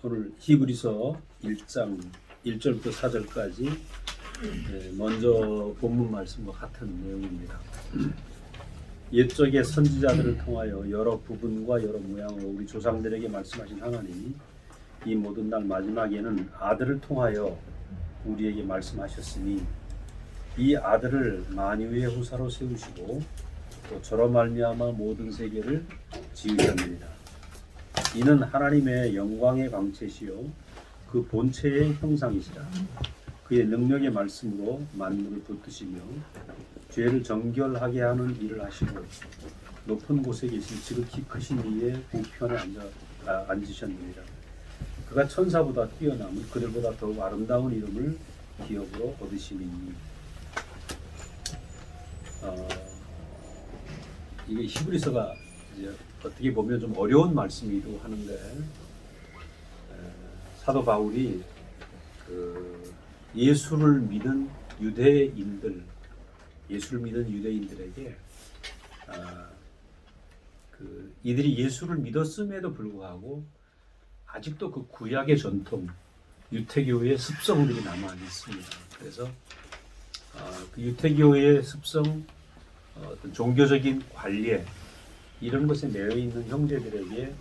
오늘 히브리서 1장 1절부터 4절까지 먼저 본문 말씀과 같은 내용입니다. 옛적의 선지자들을 통하여 여러 부분과 여러 모양으로 우리 조상들에게 말씀하신 하나님이 이 모든 날 마지막에는 아들을 통하여 우리에게 말씀하셨으니 이 아들을 만유의 후사로 세우시고 또 저로 말미암아 모든 세계를 지으셨느니라. 이는 하나님의 영광의 광채시요 그 본체의 형상이시라. 그의 능력의 말씀으로 만물을 붙드시며 죄를 정결하게 하는 일을 하시고 높은 곳에 계신 지극히 크신 이의 우편에 앉으셨느니라. 그가 천사보다 뛰어남은 그들보다 더욱 아름다운 이름을 기업으로 얻으시니. 이게 히브리서가 이제 어떻게 보면 좀 어려운 말씀이기도 하는데, 사도 바울이 예수를 믿는 유대인들에게 이들이 예수를 믿었음에도 불구하고 아직도 그 구약의 전통, 유태교의 습성들이 남아 있습니다. 그래서 그 유태교의 습성, 어떤 종교적인 관례 이런 것에 매여 있는 형제들에게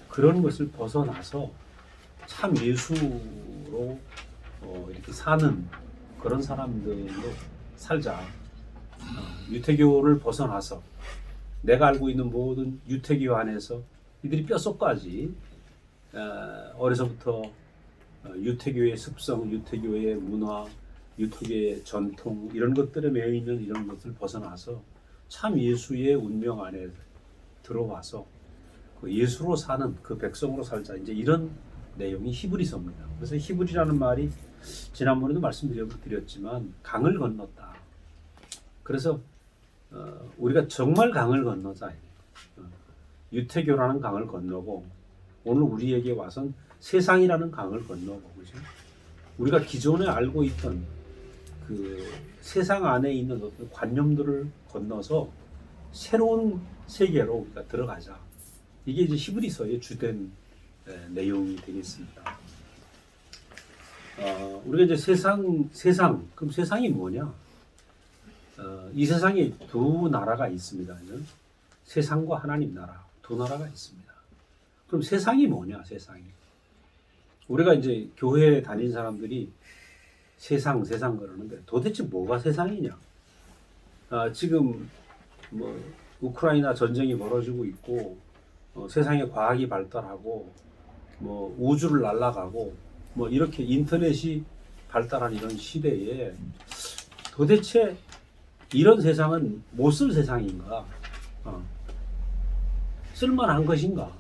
그런 것을 벗어나서 참 예수로 이렇게 사는 그런 사람들로 살자. 유태교를 벗어나서 내가 알고 있는 모든 유태교 안에서 이들이 뼛속까지 어려서부터 유태교의 습성, 유태교의 문화, 유태교의 전통 이런 것들에 매여 있는 이런 것을 벗어나서 참 예수의 운명 안에 들어와서 그 예수로 사는 그 백성으로 살자. 이제 이런 내용이 히브리서입니다. 그래서 히브리라는 말이 지난번에도 말씀드렸지만 강을 건넜다. 그래서 우리가 정말 강을 건너자. 유태교라는 강을 건너고 오늘 우리에게 와선 세상이라는 강을 건너고, 그죠? 우리가 기존에 알고 있던 그 세상 안에 있는 어떤 관념들을 건너서 새로운 세계로 우리가 들어가자. 이게 이제 히브리서의 주된 내용이 되겠습니다. 우리가 이제 세상, 그럼 세상이 뭐냐? 이 세상에 두 나라가 있습니다. 세상과 하나님 나라, 두 나라가 있습니다. 그럼 세상이 뭐냐? 세상이. 우리가 이제 교회에 다닌 사람들이 세상 그러는데 도대체 뭐가 세상이냐? 지금 뭐 우크라이나 전쟁이 벌어지고 있고 세상에 과학이 발달하고 뭐 우주를 날아가고 뭐 이렇게 인터넷이 발달한 이런 시대에 도대체 이런 세상은 못 쓸 세상인가? 쓸만한 것인가?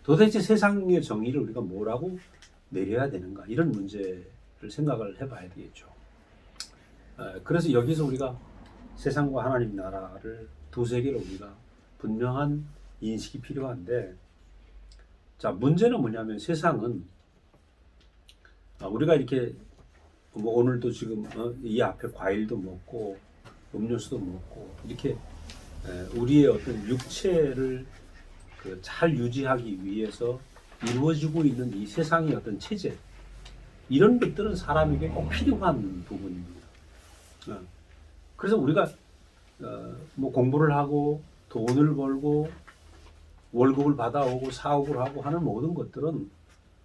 도대체 세상의 정의를 우리가 뭐라고 내려야 되는가? 이런 문제를 생각을 해봐야 되겠죠. 그래서 여기서 우리가 세상과 하나님 나라를 두 세계로 우리가 분명한 인식이 필요한데, 자, 문제는 뭐냐면 세상은 우리가 이렇게 뭐 오늘도 지금 이 앞에 과일도 먹고 음료수도 먹고 이렇게 우리의 어떤 육체를 잘 유지하기 위해서 이루어지고 있는 이 세상의 어떤 체제, 이런 것들은 사람에게 꼭 필요한 부분입니다. 그래서 우리가 뭐 공부를 하고 돈을 벌고 월급을 받아오고 사업을 하고 하는 모든 것들은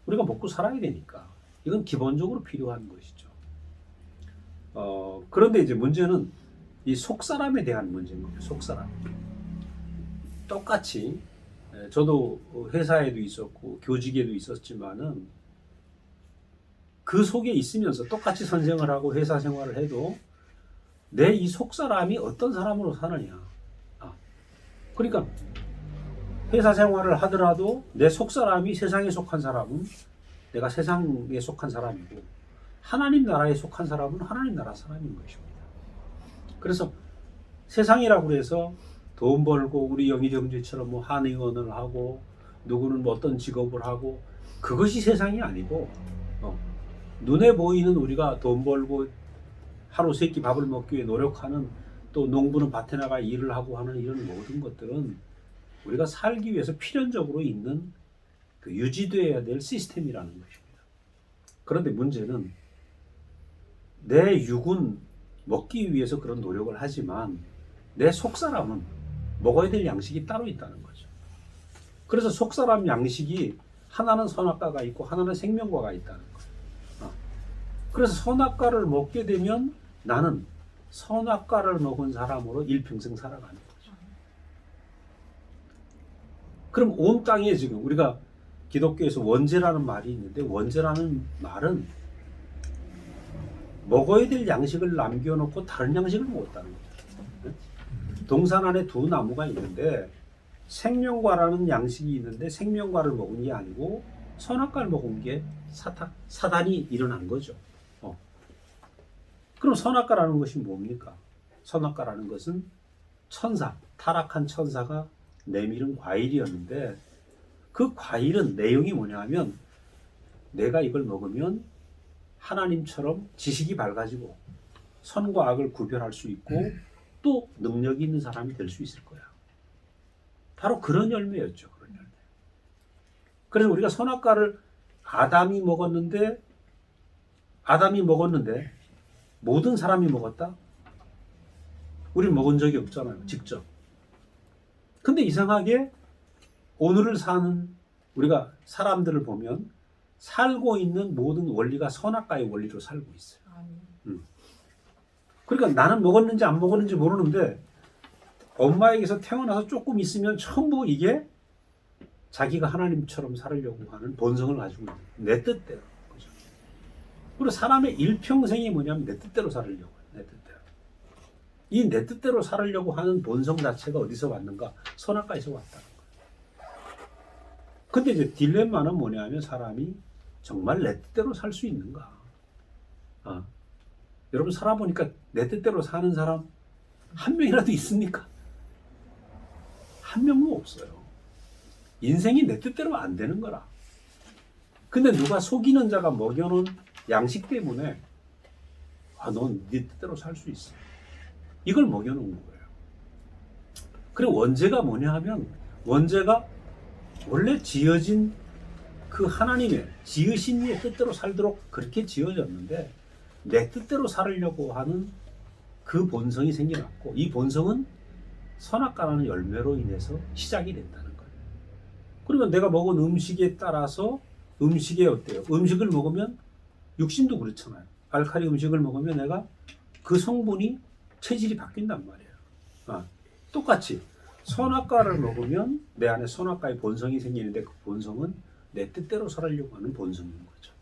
우리가 먹고 살아야 되니까 이건 기본적으로 필요한 것이죠. 그런데 이제 문제는 이 속사람에 대한 문제인 거예요. 속사람. 똑같이 저도 회사에도 있었고 교직에도 있었지만은 그 속에 있으면서 똑같이 선생을 하고 회사 생활을 해도 내 이 속사람이 어떤 사람으로 사느냐. 그러니까 회사 생활을 하더라도 내 속사람이 세상에 속한 사람은 내가 세상에 속한 사람이고 하나님 나라에 속한 사람은 하나님 나라 사람인 것입니다. 그래서 세상이라고 해서 돈 벌고 우리 영희 형제처럼 뭐 한의원을 하고 누구는 뭐 어떤 직업을 하고 그것이 세상이 아니고 눈에 보이는 우리가 돈 벌고 하루 세 끼 밥을 먹기 위해 노력하는, 또 농부는 밭에 나가 일을 하고 하는 이런 모든 것들은 우리가 살기 위해서 필연적으로 있는 그 유지되어야 될 시스템이라는 것입니다. 그런데 문제는 내 육은 먹기 위해서 그런 노력을 하지만 내 속사람은 먹어야 될 양식이 따로 있다는 거죠. 그래서 속사람 양식이 하나는 선악과가 있고 하나는 생명과가 있다는 거예요. 그래서 선악과를 먹게 되면 나는 선악과를 먹은 사람으로 일평생 살아가는 거죠. 그럼 온 땅에 지금 우리가 기독교에서 원죄라는 말이 있는데, 원죄라는 말은 먹어야 될 양식을 남겨놓고 다른 양식을 먹었다는 거죠. 동산 안에 두 나무가 있는데 생명과라는 양식이 있는데 생명과를 먹은 게 아니고 선악과를 먹은 게 사단이 일어난 거죠. 그럼 선악과라는 것이 뭡니까? 선악과라는 것은 천사, 타락한 천사가 내밀은 과일이었는데, 그 과일은 내용이 뭐냐 하면 내가 이걸 먹으면 하나님처럼 지식이 밝아지고 선과 악을 구별할 수 있고 또 능력이 있는 사람이 될 수 있을 거야. 바로 그런 열매였죠. 그런 열매. 그래서 우리가 선악과를 아담이 먹었는데 모든 사람이 먹었다? 우리는 먹은 적이 없잖아요. 직접. 근데 이상하게 오늘을 사는 우리가 사람들을 보면 살고 있는 모든 원리가 선악과의 원리로 살고 있어요. 그러니까 나는 먹었는지 안 먹었는지 모르는데 엄마에게서 태어나서 조금 있으면 전부 이게 자기가 하나님처럼 살으려고 하는 본성을 가지고 있는 내 뜻대로. 그죠? 그리고 사람의 일평생이 뭐냐면 내 뜻대로 살으려고 해요. 내 뜻대로. 이 내 뜻대로 살으려고 하는 본성 자체가 어디서 왔는가? 선악과에서 왔다는 거예요. 근데 이제 딜레마는 뭐냐면 사람이 정말 내 뜻대로 살 수 있는가? 여러분 살아보니까 내 뜻대로 사는 사람 한 명이라도 있습니까? 한 명도 없어요. 인생이 내 뜻대로 안 되는 거라. 근데 누가 속이는 자가 먹여놓은 양식 때문에 넌 네 뜻대로 살 수 있어. 이걸 먹여놓은 거예요. 그리고 원죄가 뭐냐 하면 원죄가 원래 지어진 그 하나님의 지으신 이의 뜻대로 살도록 그렇게 지어졌는데 내 뜻대로 살으려고 하는 그 본성이 생겨났고, 이 본성은 선악과라는 열매로 인해서 시작이 된다는 거예요. 그러면 내가 먹은 음식에 따라서 음식이 어때요? 음식을 먹으면 육신도 그렇잖아요. 알칼리 음식을 먹으면 내가 그 성분이 체질이 바뀐단 말이에요. 똑같이 선악과를 먹으면 내 안에 선악과의 본성이 생기는데 그 본성은 내 뜻대로 살으려고 하는 본성인 거죠.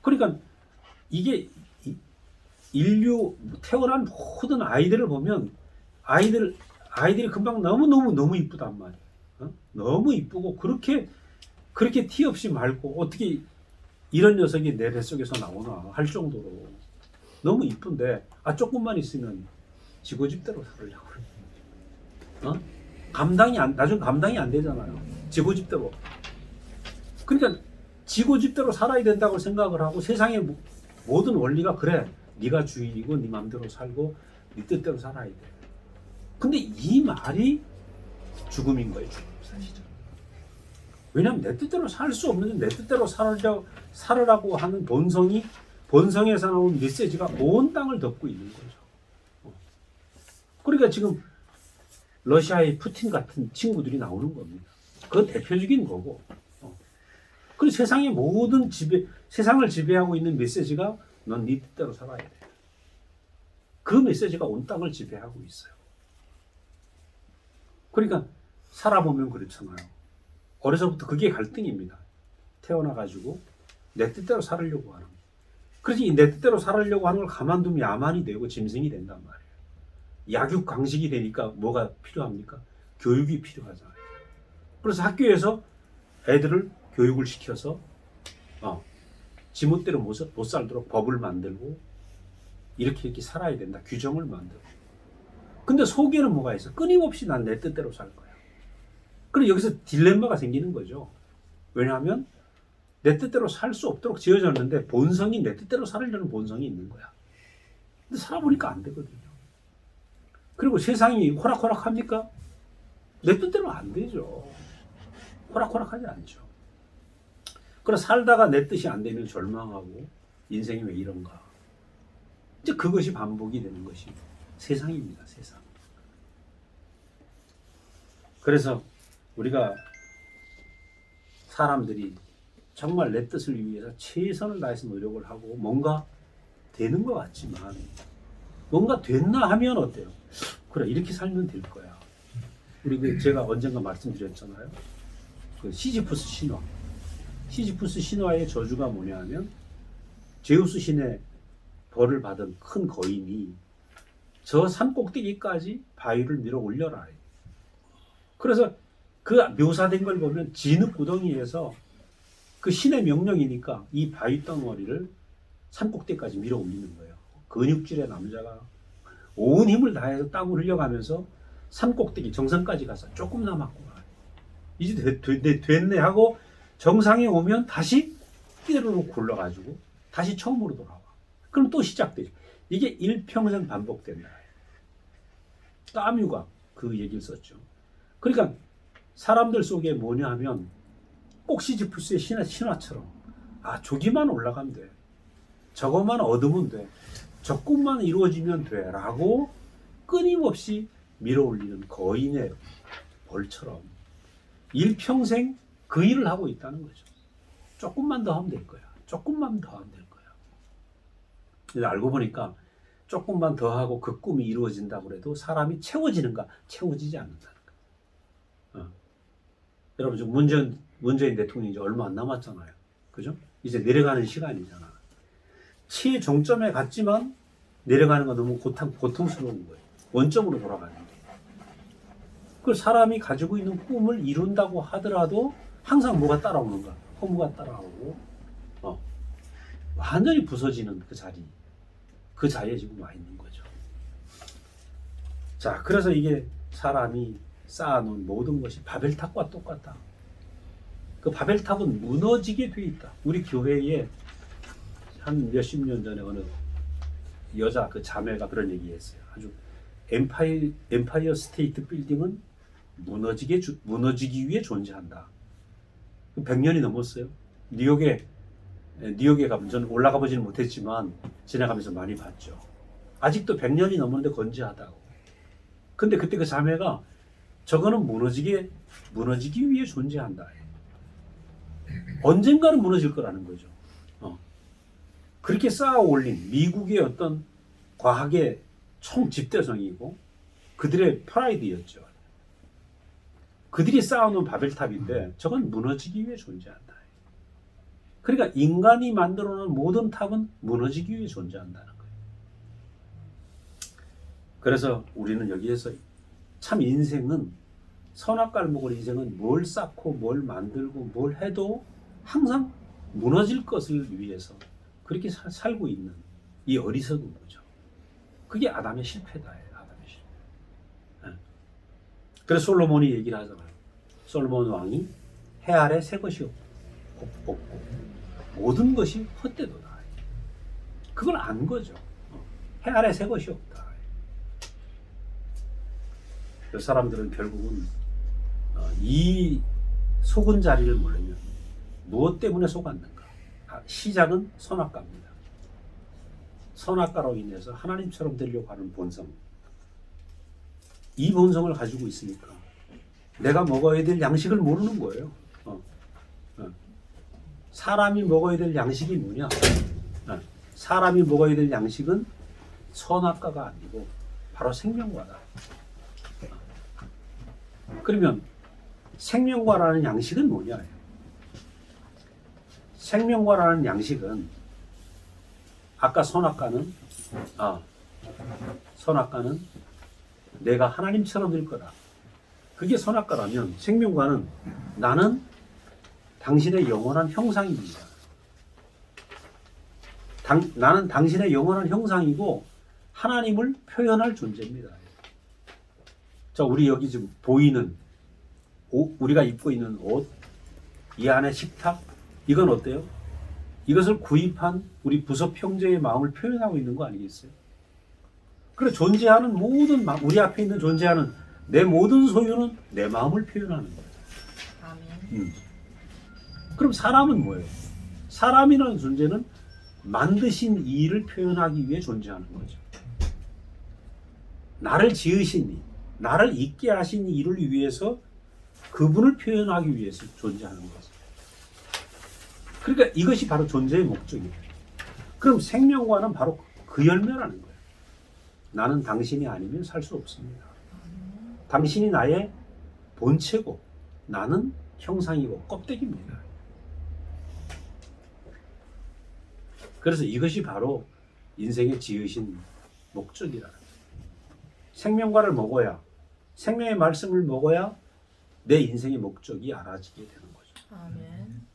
그러니까 이게 인류 태어난 모든 아이들을 보면 아이들이 금방 너무 이쁘단 말이에요. 너무 이쁘고 그렇게 티 없이 맑고 어떻게 이런 녀석이 내 뱃속에서 나오나 할 정도로 너무 이쁜데 조금만 있으면 지고집대로 살으려고 그래요. 나중에 감당이 안 되잖아요. 지고집대로. 그러니까 지고집대로 살아야 된다고 생각을 하고 세상의 모든 원리가 그래. 네가 주인이고 네 마음대로 살고 네 뜻대로 살아야 돼. 근데 이 말이 죽음인 거예요. 죽음 사실은. 왜냐하면 내 뜻대로 살 수 없는데 내 뜻대로 살으라고 하는 본성에서 나온 메시지가 온 땅을 덮고 있는 거죠. 그러니까 지금 러시아의 푸틴 같은 친구들이 나오는 겁니다. 그건 대표적인 거고. 그리고 세상의 모든 세상을 지배하고 있는 메시지가 넌 네 뜻대로 살아야 돼. 그 메시지가 온 땅을 지배하고 있어요. 그러니까 살아보면 그렇잖아요. 어려서부터 그게 갈등입니다. 태어나가지고 내 뜻대로 살으려고 하는. 그래서 이 내 뜻대로 살으려고 하는 걸 가만두면 야만이 되고 짐승이 된단 말이에요. 약육강식이 되니까 뭐가 필요합니까? 교육이 필요하잖아요. 그래서 학교에서 애들을 교육을 시켜서 지멋대로 못 살도록 법을 만들고 이렇게 살아야 된다. 규정을 만들고. 근데 속에는 뭐가 있어? 끊임없이 난 내 뜻대로 살 거야. 그리고 여기서 딜레마가 생기는 거죠. 왜냐하면 내 뜻대로 살 수 없도록 지어졌는데 본성이 내 뜻대로 살으려는 본성이 있는 거야. 근데 살아보니까 안 되거든요. 그리고 세상이 호락호락합니까? 내 뜻대로 안 되죠. 호락호락하지 않죠. 그래서 살다가 내 뜻이 안 되면 절망하고 인생이 왜 이런가. 이제 그것이 반복이 되는 것이 세상입니다. 세상. 그래서 우리가 사람들이 정말 내 뜻을 위해서 최선을 다해서 노력을 하고 뭔가 되는 것 같지만 뭔가 됐나 하면 어때요? 그래, 이렇게 살면 될 거야. 우리 제가 언젠가 말씀드렸잖아요. 그 시지프스 신화. 시지프스 신화의 저주가 뭐냐 하면 제우스 신의 벌을 받은 큰 거인이 저 산 꼭대기까지 바위를 밀어 올려라. 그래서 그 묘사된 걸 보면 진흙구덩이에서 그 신의 명령이니까 이 바위 덩어리를 산 꼭대기까지 밀어 올리는 거예요. 근육질의 남자가 온 힘을 다해서 땀을 흘려가면서 산 꼭대기 정상까지 가서 조금 남았구나. 이제 됐네 하고 정상에 오면 다시 끼르르 굴러가지고 다시 처음으로 돌아와. 그럼 또 시작되죠. 이게 일평생 반복된다. 까뮤가 그 얘기를 썼죠. 그러니까 사람들 속에 뭐냐 하면 꼭 시지프스의 신화처럼 저기만 올라가면 돼. 저것만 얻으면 돼. 저 꿈만 이루어지면 돼. 라고 끊임없이 밀어올리는 거인의 벌처럼 일평생 그 일을 하고 있다는 거죠. 조금만 더 하면 될 거야. 조금만 더 하면 될 거야. 근데 알고 보니까 조금만 더 하고 그 꿈이 이루어진다고 해도 사람이 채워지는가? 채워지지 않는다는 거야. 여러분 지금 문재인 대통령이 이제 얼마 안 남았잖아요. 그죠? 이제 내려가는 시간이잖아. 최종점에 갔지만 내려가는 건 너무 고통스러운 거예요. 원점으로 돌아가는 게. 그 사람이 가지고 있는 꿈을 이룬다고 하더라도 항상 뭐가 따라오는가? 허무가 따라오고 완전히 부서지는 그 자리에 지금 와 있는 거죠. 자, 그래서 이게 사람이 쌓아놓은 모든 것이 바벨탑과 똑같다. 그 바벨탑은 무너지게 돼 있다. 우리 교회에 한 몇십 년 전에 어느 여자 그 자매가 그런 얘기했어요. 아주 엠파이어 스테이트 빌딩은 무너지기 위해 존재한다. 100년이 넘었어요. 뉴욕에 가면 저는 올라가 보지는 못했지만 지나가면서 많이 봤죠. 아직도 100년이 넘었는데 건재하다고. 근데 그때 그 자매가 저거는 무너지기 위해 존재한다. 언젠가는 무너질 거라는 거죠. 그렇게 쌓아 올린 미국의 어떤 과학의 총집대성이고 그들의 프라이드였죠. 그들이 쌓아놓은 바벨탑인데 저건 무너지기 위해 존재한다. 그러니까 인간이 만들어놓은 모든 탑은 무너지기 위해 존재한다는 거예요. 그래서 우리는 여기에서 참 인생은 선악과를 인생은 뭘 쌓고 뭘 만들고 뭘 해도 항상 무너질 것을 위해서 그렇게 살고 있는 이 어리석은 거죠. 그게 아담의 실패다. 아담의 실패. 그래서 솔로몬이 얘기를 하잖아요. 솔로몬 왕이 해 아래 새 것이 없고 모든 것이 헛되도다. 그걸 안 거죠. 해 아래 새 것이 없다. 그 사람들은 결국은 이 속은 자리를 모르면 무엇 때문에 속았는가? 시작은 선악과입니다. 선악과로 인해서 하나님처럼 되려고 하는 본성. 이 본성을 가지고 있으니까 내가 먹어야 될 양식을 모르는 거예요. 사람이 먹어야 될 양식이 뭐냐? 사람이 먹어야 될 양식은 선악과가 아니고 바로 생명과다. 그러면 생명과라는 양식은 뭐냐? 생명과라는 양식은 아까 선악과는 내가 하나님처럼 될 거다. 그게 선악과라면 생명과는 나는 당신의 영원한 형상입니다. 나는 당신의 영원한 형상이고 하나님을 표현할 존재입니다. 자, 우리 여기 지금 보이는 옷, 우리가 입고 있는 옷, 이 안에 식탁, 이건 어때요? 이것을 구입한 우리 부속 형제의 마음을 표현하고 있는 거 아니겠어요? 그래, 존재하는 모든 우리 앞에 있는 존재하는 내 모든 소유는 내 마음을 표현하는 거예요. 아멘. 그럼 사람은 뭐예요? 사람이라는 존재는 만드신 이를 표현하기 위해 존재하는 거죠. 나를 지으신 이, 나를 있게 하신 이를 위해서 그분을 표현하기 위해서 존재하는 거죠. 그러니까 이것이 바로 존재의 목적이에요. 그럼 생명과는 바로 그 열매라는 거예요. 나는 당신이 아니면 살 수 없습니다. 당신이 나의 본체고 나는 형상이고 껍데기입니다. 그래서 이것이 바로 인생의 지으신 목적이라는 거예요. 생명과를 먹어야, 생명의 말씀을 먹어야 내 인생의 목적이 알아지게 되는 거죠. 아멘.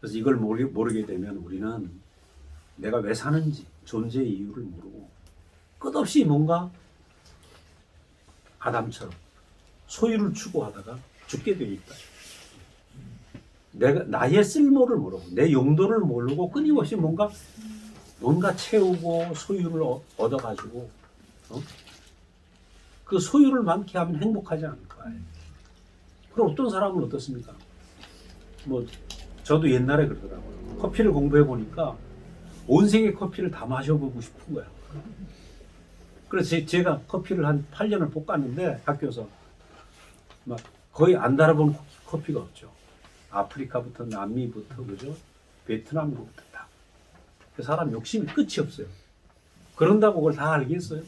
그래서 이걸 모르게 되면 우리는 내가 왜 사는지, 존재의 이유를 모르고 끝없이 뭔가 아담처럼 소유를 추구하다가 죽게 되어 있다. 내가 나의 쓸모를 모르고 내 용도를 모르고 끊임없이 뭔가 채우고 소유를 얻어가지고 그 소유를 많게 하면 행복하지 않을까. 그럼 어떤 사람은 어떻습니까? 뭐 저도 옛날에 그러더라고요. 커피를 공부해 보니까 온 생의 커피를 다 마셔보고 싶은 거야. 그래서 제가 커피를 한 8년을 볶았는데 학교에서 막 거의 안 달아본 커피가 없죠. 아프리카부터 남미부터 그죠? 베트남부터 다. 그 사람 욕심이 끝이 없어요. 그런다고 그걸 다 알겠어요?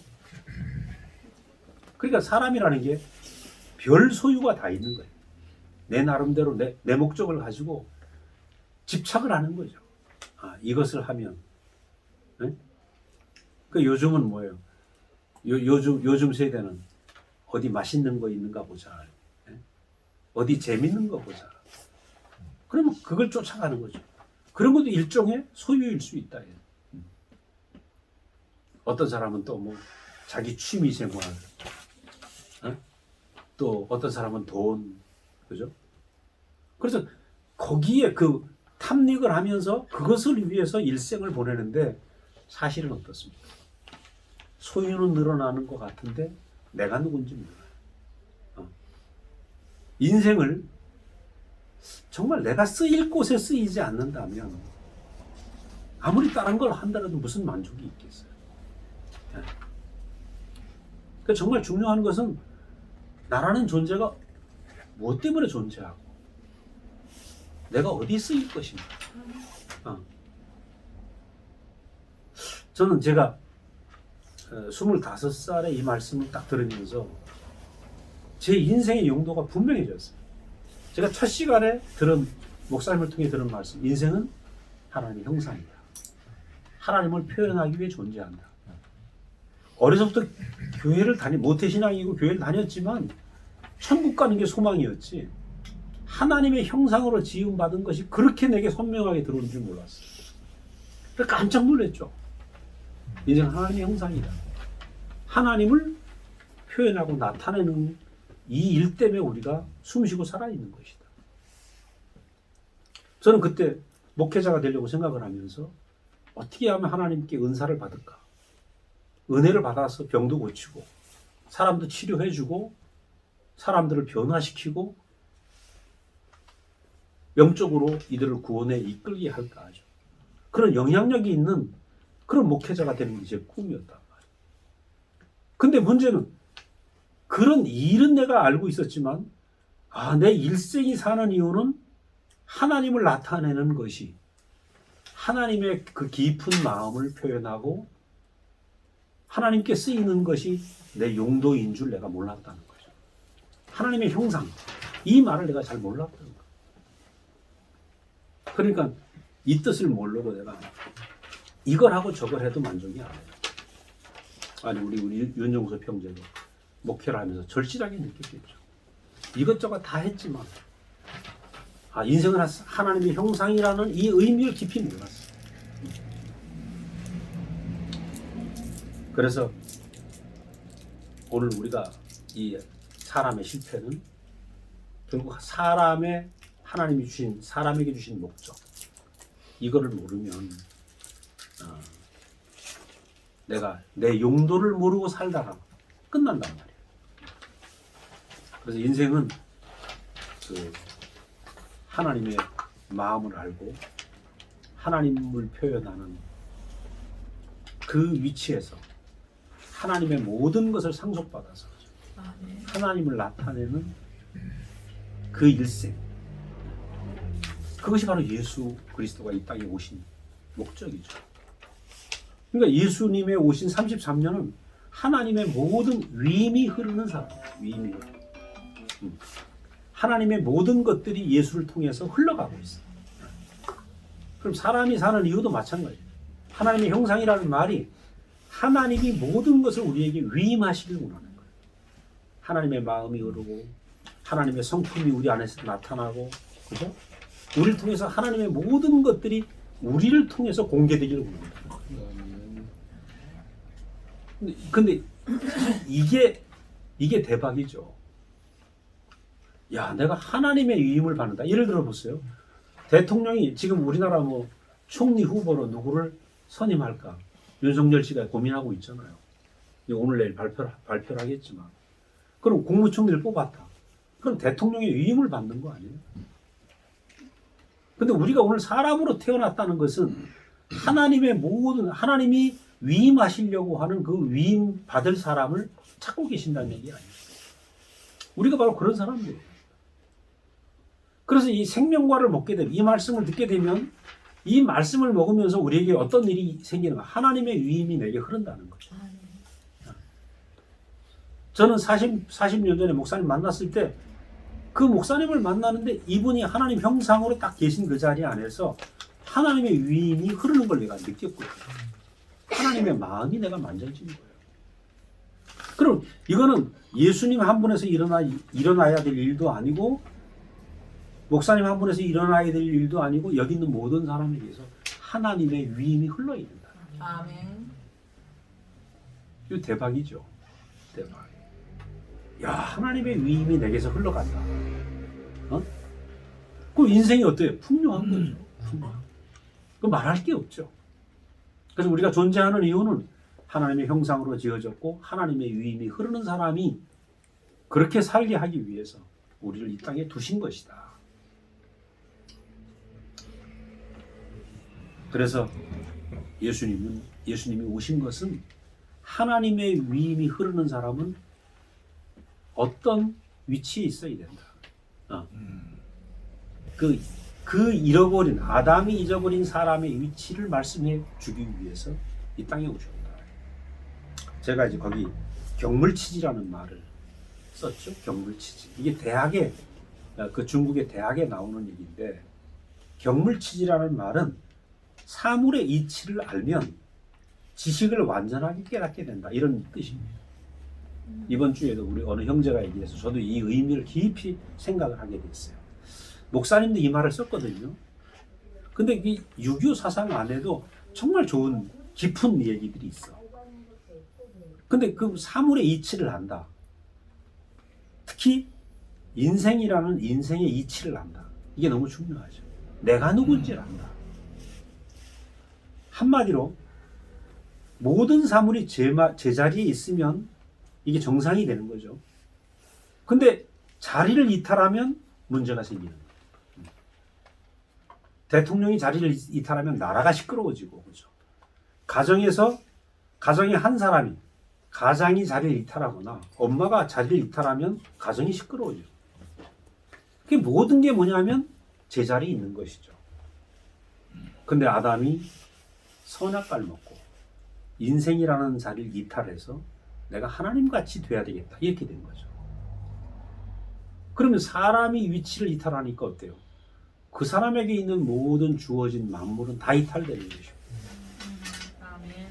그러니까 사람이라는 게 별 소유가 다 있는 거예요. 내 나름대로 내 목적을 가지고 집착을 하는 거죠. 아, 이것을 하면. 네? 그 요즘은 뭐예요? 요즘 세대는 어디 맛있는 거 있는가 보자. 네? 어디 재밌는 거 보자. 그러면 그걸 쫓아가는 거죠. 그런 것도 일종의 소유일 수 있다. 어떤 사람은 또 뭐 자기 취미 생활, 또 어떤 사람은 돈, 그죠? 그래서 거기에 그 탐닉을 하면서 그것을 위해서 일생을 보내는데 사실은 어떻습니까? 소유는 늘어나는 것 같은데 내가 누군지 몰라요. 인생을 정말 내가 쓰일 곳에 쓰이지 않는다면 아무리 다른 걸 한다라도 무슨 만족이 있겠어요. 그러니까 정말 중요한 것은 나라는 존재가 무엇 때문에 존재하고 내가 어디 쓰일 것인가. 저는 제가 25살에 이 말씀을 딱 들으면서 제 인생의 용도가 분명해졌어요. 제가 첫 시간에 목사님을 통해 들은 말씀, 인생은 하나님의 형상이다. 하나님을 표현하기 위해 존재한다. 어려서부터 모태신앙이고 교회를 다녔지만 천국 가는 게 소망이었지 하나님의 형상으로 지음받은 것이 그렇게 내게 선명하게 들어오는 줄 몰랐어요. 그래서 깜짝 놀랐죠. 인생은 하나님의 형상이다. 하나님을 표현하고 나타내는 이 일 때문에 우리가 숨쉬고 살아있는 것이다. 저는 그때 목회자가 되려고 생각을 하면서 어떻게 하면 하나님께 은사를 받을까? 은혜를 받아서 병도 고치고 사람도 치료해주고 사람들을 변화시키고 영적으로 이들을 구원에 이끌게 할까 하죠. 그런 영향력이 있는 그런 목회자가 되는 게 제 꿈이었단 말이에요. 근데 문제는 그런 일은 내가 알고 있었지만 내 일생이 사는 이유는 하나님을 나타내는 것이 하나님의 그 깊은 마음을 표현하고 하나님께 쓰이는 것이 내 용도인 줄 내가 몰랐다는 거죠. 하나님의 형상, 이 말을 내가 잘 몰랐다는 거예요. 그러니까 이 뜻을 모르고 내가 이걸 하고 저걸 해도 만족이 안 해요. 아니 우리 윤정수 평제도 목회를 하면서 절실하게 느꼈겠죠. 이것저것 다 했지만 인생은 하나님의 형상이라는 이 의미를 깊이 몰랐어요. 그래서 오늘 우리가 이 사람의 실패는 결국 하나님이 주신 사람에게 주신 목적 이거를 모르면 내가 내 용도를 모르고 살다가 끝난단 말이에요. 그래서 인생은 그 하나님의 마음을 알고 하나님을 표현하는 그 위치에서 하나님의 모든 것을 상속받아서 아멘. 하나님을 나타내는 그 일생, 그것이 바로 예수 그리스도가 이 땅에 오신 목적이죠. 그러니까 예수님의 오신 33년은 하나님의 모든 위임이 흐르는 사람이에요. 위임이 흐르는. 하나님의 모든 것들이 예수를 통해서 흘러가고 있어요. 그럼 사람이 사는 이유도 마찬가지예요. 하나님의 형상이라는 말이 하나님이 모든 것을 우리에게 위임하시길 원하는 거예요. 하나님의 마음이 흐르고 하나님의 성품이 우리 안에서 나타나고, 그죠? 우리를 통해서 하나님의 모든 것들이 우리를 통해서 공개되기를 원합니다. 근데 이게 대박이죠. 야, 내가 하나님의 위임을 받는다. 예를 들어 보세요. 대통령이 지금 우리나라 뭐 총리 후보로 누구를 선임할까? 윤석열 씨가 고민하고 있잖아요. 오늘 내일 발표를 하겠지만. 그럼 국무총리를 뽑았다. 그럼 대통령의 위임을 받는 거 아니에요? 근데 우리가 오늘 사람으로 태어났다는 것은 하나님이 위임하시려고 하는 그 위임 받을 사람을 찾고 계신다는 얘기 아니에요. 우리가 바로 그런 사람들이에요. 그래서 이 생명과를 먹게 되면, 이 말씀을 듣게 되면, 이 말씀을 먹으면서 우리에게 어떤 일이 생기는가? 하나님의 위임이 내게 흐른다는 거죠. 저는 40년 전에 목사님 만났을 때, 그 목사님을 만나는데 이분이 하나님 형상으로 딱 계신 그 자리 안에서 하나님의 위임이 흐르는 걸 내가 느꼈거든요. 하나님의 마음이 내가 만져진 거예요. 그럼 이거는 예수님 한 분에서 일어나야 될 일도 아니고, 목사님 한 분에서 일어나야 될 일도 아니고, 여기 있는 모든 사람에게서 하나님의 위임이 흘러있는다. 아멘. 이거 대박이죠. 대박. 야, 하나님의 위임이 내게서 흘러간다. 그럼 인생이 어때요? 풍요한 거죠. 풍요한. 그 말할 게 없죠. 그래서 우리가 존재하는 이유는 하나님의 형상으로 지어졌고 하나님의 위임이 흐르는 사람이 그렇게 살게 하기 위해서 우리를 이 땅에 두신 것이다. 그래서 예수님이 오신 것은 하나님의 위임이 흐르는 사람은 어떤 위치에 있어야 된다. 그 아담이 잊어버린 사람의 위치를 말씀해 주기 위해서 이 땅에 오셨다. 제가 이제 거기 경물치지라는 말을 썼죠. 경물치지. 이게 그 중국의 대학에 나오는 얘기인데, 경물치지라는 말은 사물의 이치를 알면 지식을 완전하게 깨닫게 된다. 이런 뜻입니다. 이번 주에도 우리 어느 형제가 얘기해서 저도 이 의미를 깊이 생각을 하게 됐어요. 목사님도 이 말을 썼거든요. 근데 이 유교 사상 안에도 정말 좋은 깊은 얘기들이 있어. 근데 그 사물의 이치를 안다. 특히 인생이라는 인생의 이치를 안다. 이게 너무 중요하죠. 내가 누군지를 안다. 한마디로 모든 사물이 제자리에 있으면 이게 정상이 되는 거죠. 근데 자리를 이탈하면 문제가 생기는 거예요. 대통령이 자리를 이탈하면 나라가 시끄러워지고, 그렇죠. 가정의 한 사람이, 가장이 자리를 이탈하거나 엄마가 자리를 이탈하면 가정이 시끄러워져요. 그게 모든 게 뭐냐면 제자리에 있는 것이죠. 근데 아담이 선악과를 먹고 인생이라는 자리를 이탈해서 내가 하나님같이 돼야 되겠다, 이렇게 된 거죠. 그러면 사람이 위치를 이탈하니까 어때요? 그 사람에게 있는 모든 주어진 만물은 다 이탈되는 것이죠. 아멘.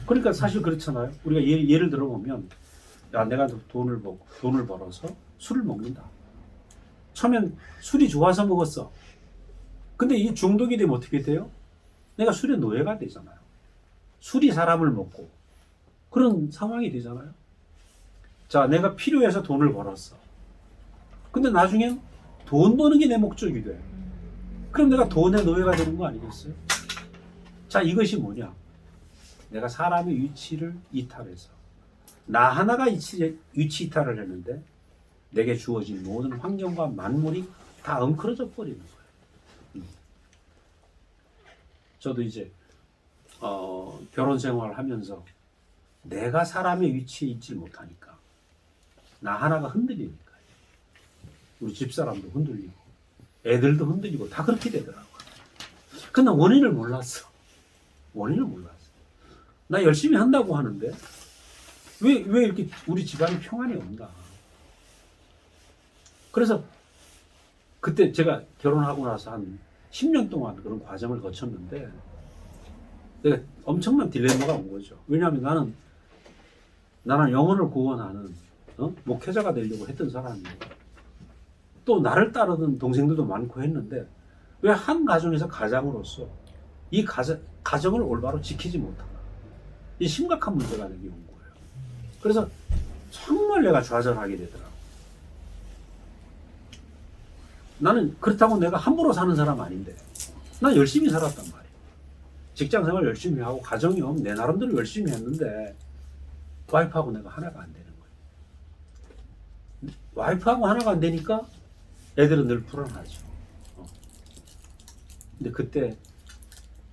그러니까 사실 그렇잖아요. 우리가 예를 들어보면, 야, 내가 돈을 벌어서 술을 먹는다. 처음엔 술이 좋아서 먹었어. 근데 이게 중독이 되면 어떻게 돼요? 내가 술의 노예가 되잖아요. 술이 사람을 먹고 그런 상황이 되잖아요. 자, 내가 필요해서 돈을 벌었어. 근데 나중엔 돈 버는 게 내 목적이 돼. 그럼 내가 돈의 노예가 되는 거 아니겠어요? 자, 이것이 뭐냐? 내가 사람의 위치를 이탈해서 나 하나가 위치 이탈을 했는데 내게 주어진 모든 환경과 만물이 다 엉클어져 버리는 거예요. 저도 이제 결혼 생활을 하면서 내가 사람의 위치에 있지 못하니까 나 하나가 흔들리니까 우리 집사람도 흔들리고 애들도 흔들리고 다 그렇게 되더라고요. 근데 원인을 몰랐어. 나 열심히 한다고 하는데 왜 이렇게 우리 집안이 평안이 없나. 그래서 그때 제가 결혼하고 나서 한 10년 동안 그런 과정을 거쳤는데 내가 엄청난 딜레마가 온 거죠. 왜냐하면 나는 영혼을 구원하는 목회자가 되려고 했던 사람이고 또 나를 따르는 동생들도 많고 했는데 왜 한 가정에서 가장으로서 이 가정을 올바로 지키지 못하나. 이 심각한 문제가 내게 온 거예요. 그래서 정말 내가 좌절하게 되더라고. 나는 그렇다고 내가 함부로 사는 사람 아닌데 난 열심히 살았단 말이에요. 직장생활 열심히 하고 가정이 내 나름대로 열심히 했는데 와이프하고 내가 하나가 안 되는 거예요. 와이프하고 하나가 안 되니까 애들은 늘 불안하죠. 근데 그때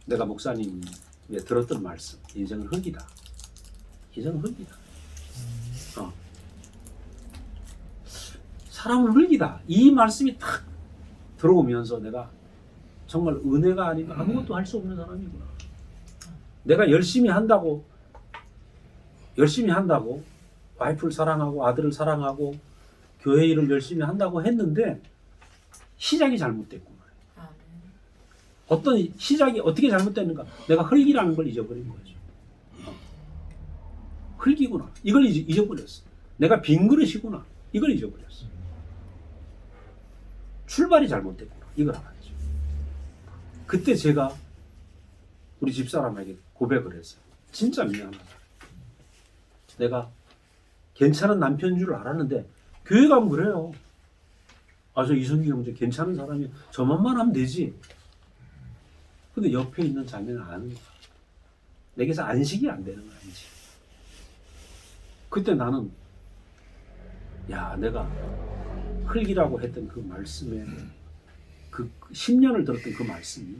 내가 목사님에 들었던 말씀, 인생은 흙이다. 사람은 흙이다. 이 말씀이 탁 들어오면서 내가 정말 은혜가 아니면 아무것도 할 수 없는 사람이구나. 내가 열심히 한다고 와이프를 사랑하고 아들을 사랑하고 교회 일을 열심히 한다고 했는데 시작이 잘못됐구나. 어떤 시작이 어떻게 잘못됐는가? 내가 흙이라는 걸 잊어버린 거죠. 흙이구나. 이걸 잊어버렸어. 내가 빈 그릇이구나. 이걸 잊어버렸어. 출발이 잘못됐구나. 이걸 알았죠. 그때 제가 우리 집사람에게 고백을 했어요. 진짜 미안하다. 내가 괜찮은 남편인 줄 알았는데 교회 가면 그래요. 저 이성규 형제 괜찮은 사람이 저만만 하면 되지. 근데 옆에 있는 자매는 아는 거야. 내게서 안식이 안 되는 거야. 안식. 그때 나는 내가 흙이라고 했던 그 말씀에 그 10년을 들었던 그 말씀이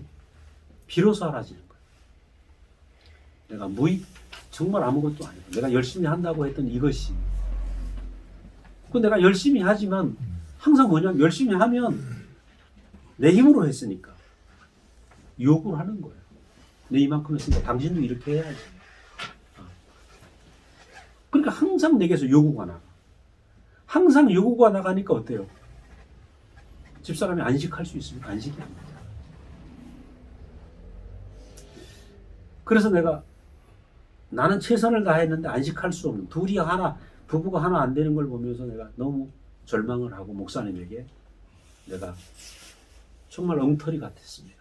비로소 사라지는 거야. 내가 정말 아무것도 아니고 내가 열심히 한다고 했던 이것이 내가 열심히 하지만 항상 뭐냐면 열심히 하면 내 힘으로 했으니까 요구를 하는 거예요. 내 이만큼 했으니까 당신도 이렇게 해야지. 그러니까 항상 내게서 요구가 나가. 항상 요구가 나가니까 어때요? 집사람이 안식할 수 있으면 안식이 안 되잖아. 그래서 나는 최선을 다했는데 안식할 수 없는 부부가 하나 안 되는 걸 보면서 내가 너무 절망을 하고 목사님에게 내가 정말 엉터리 같았습니다.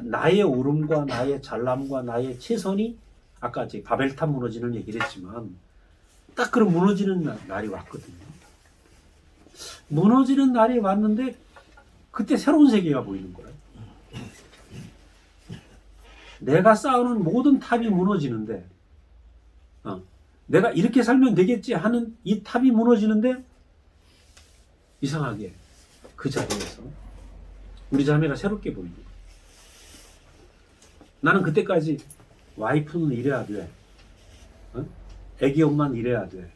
나의 오름과 나의 잘남과 나의 최선이 아까 제 바벨탑 무너지는 얘기를 했지만 딱 그런 무너지는 날이 왔거든요. 무너지는 날이 왔는데 그때 새로운 세계가 보이는 거예요. 내가 쌓아놓은 모든 탑이 무너지는데 내가 이렇게 살면 되겠지 하는 이 탑이 무너지는데 이상하게 그 자리에서 우리 자매가 새롭게 보이는 거예요. 나는 그때까지 와이프는 이래야 돼. 애기 엄마는 이래야 돼.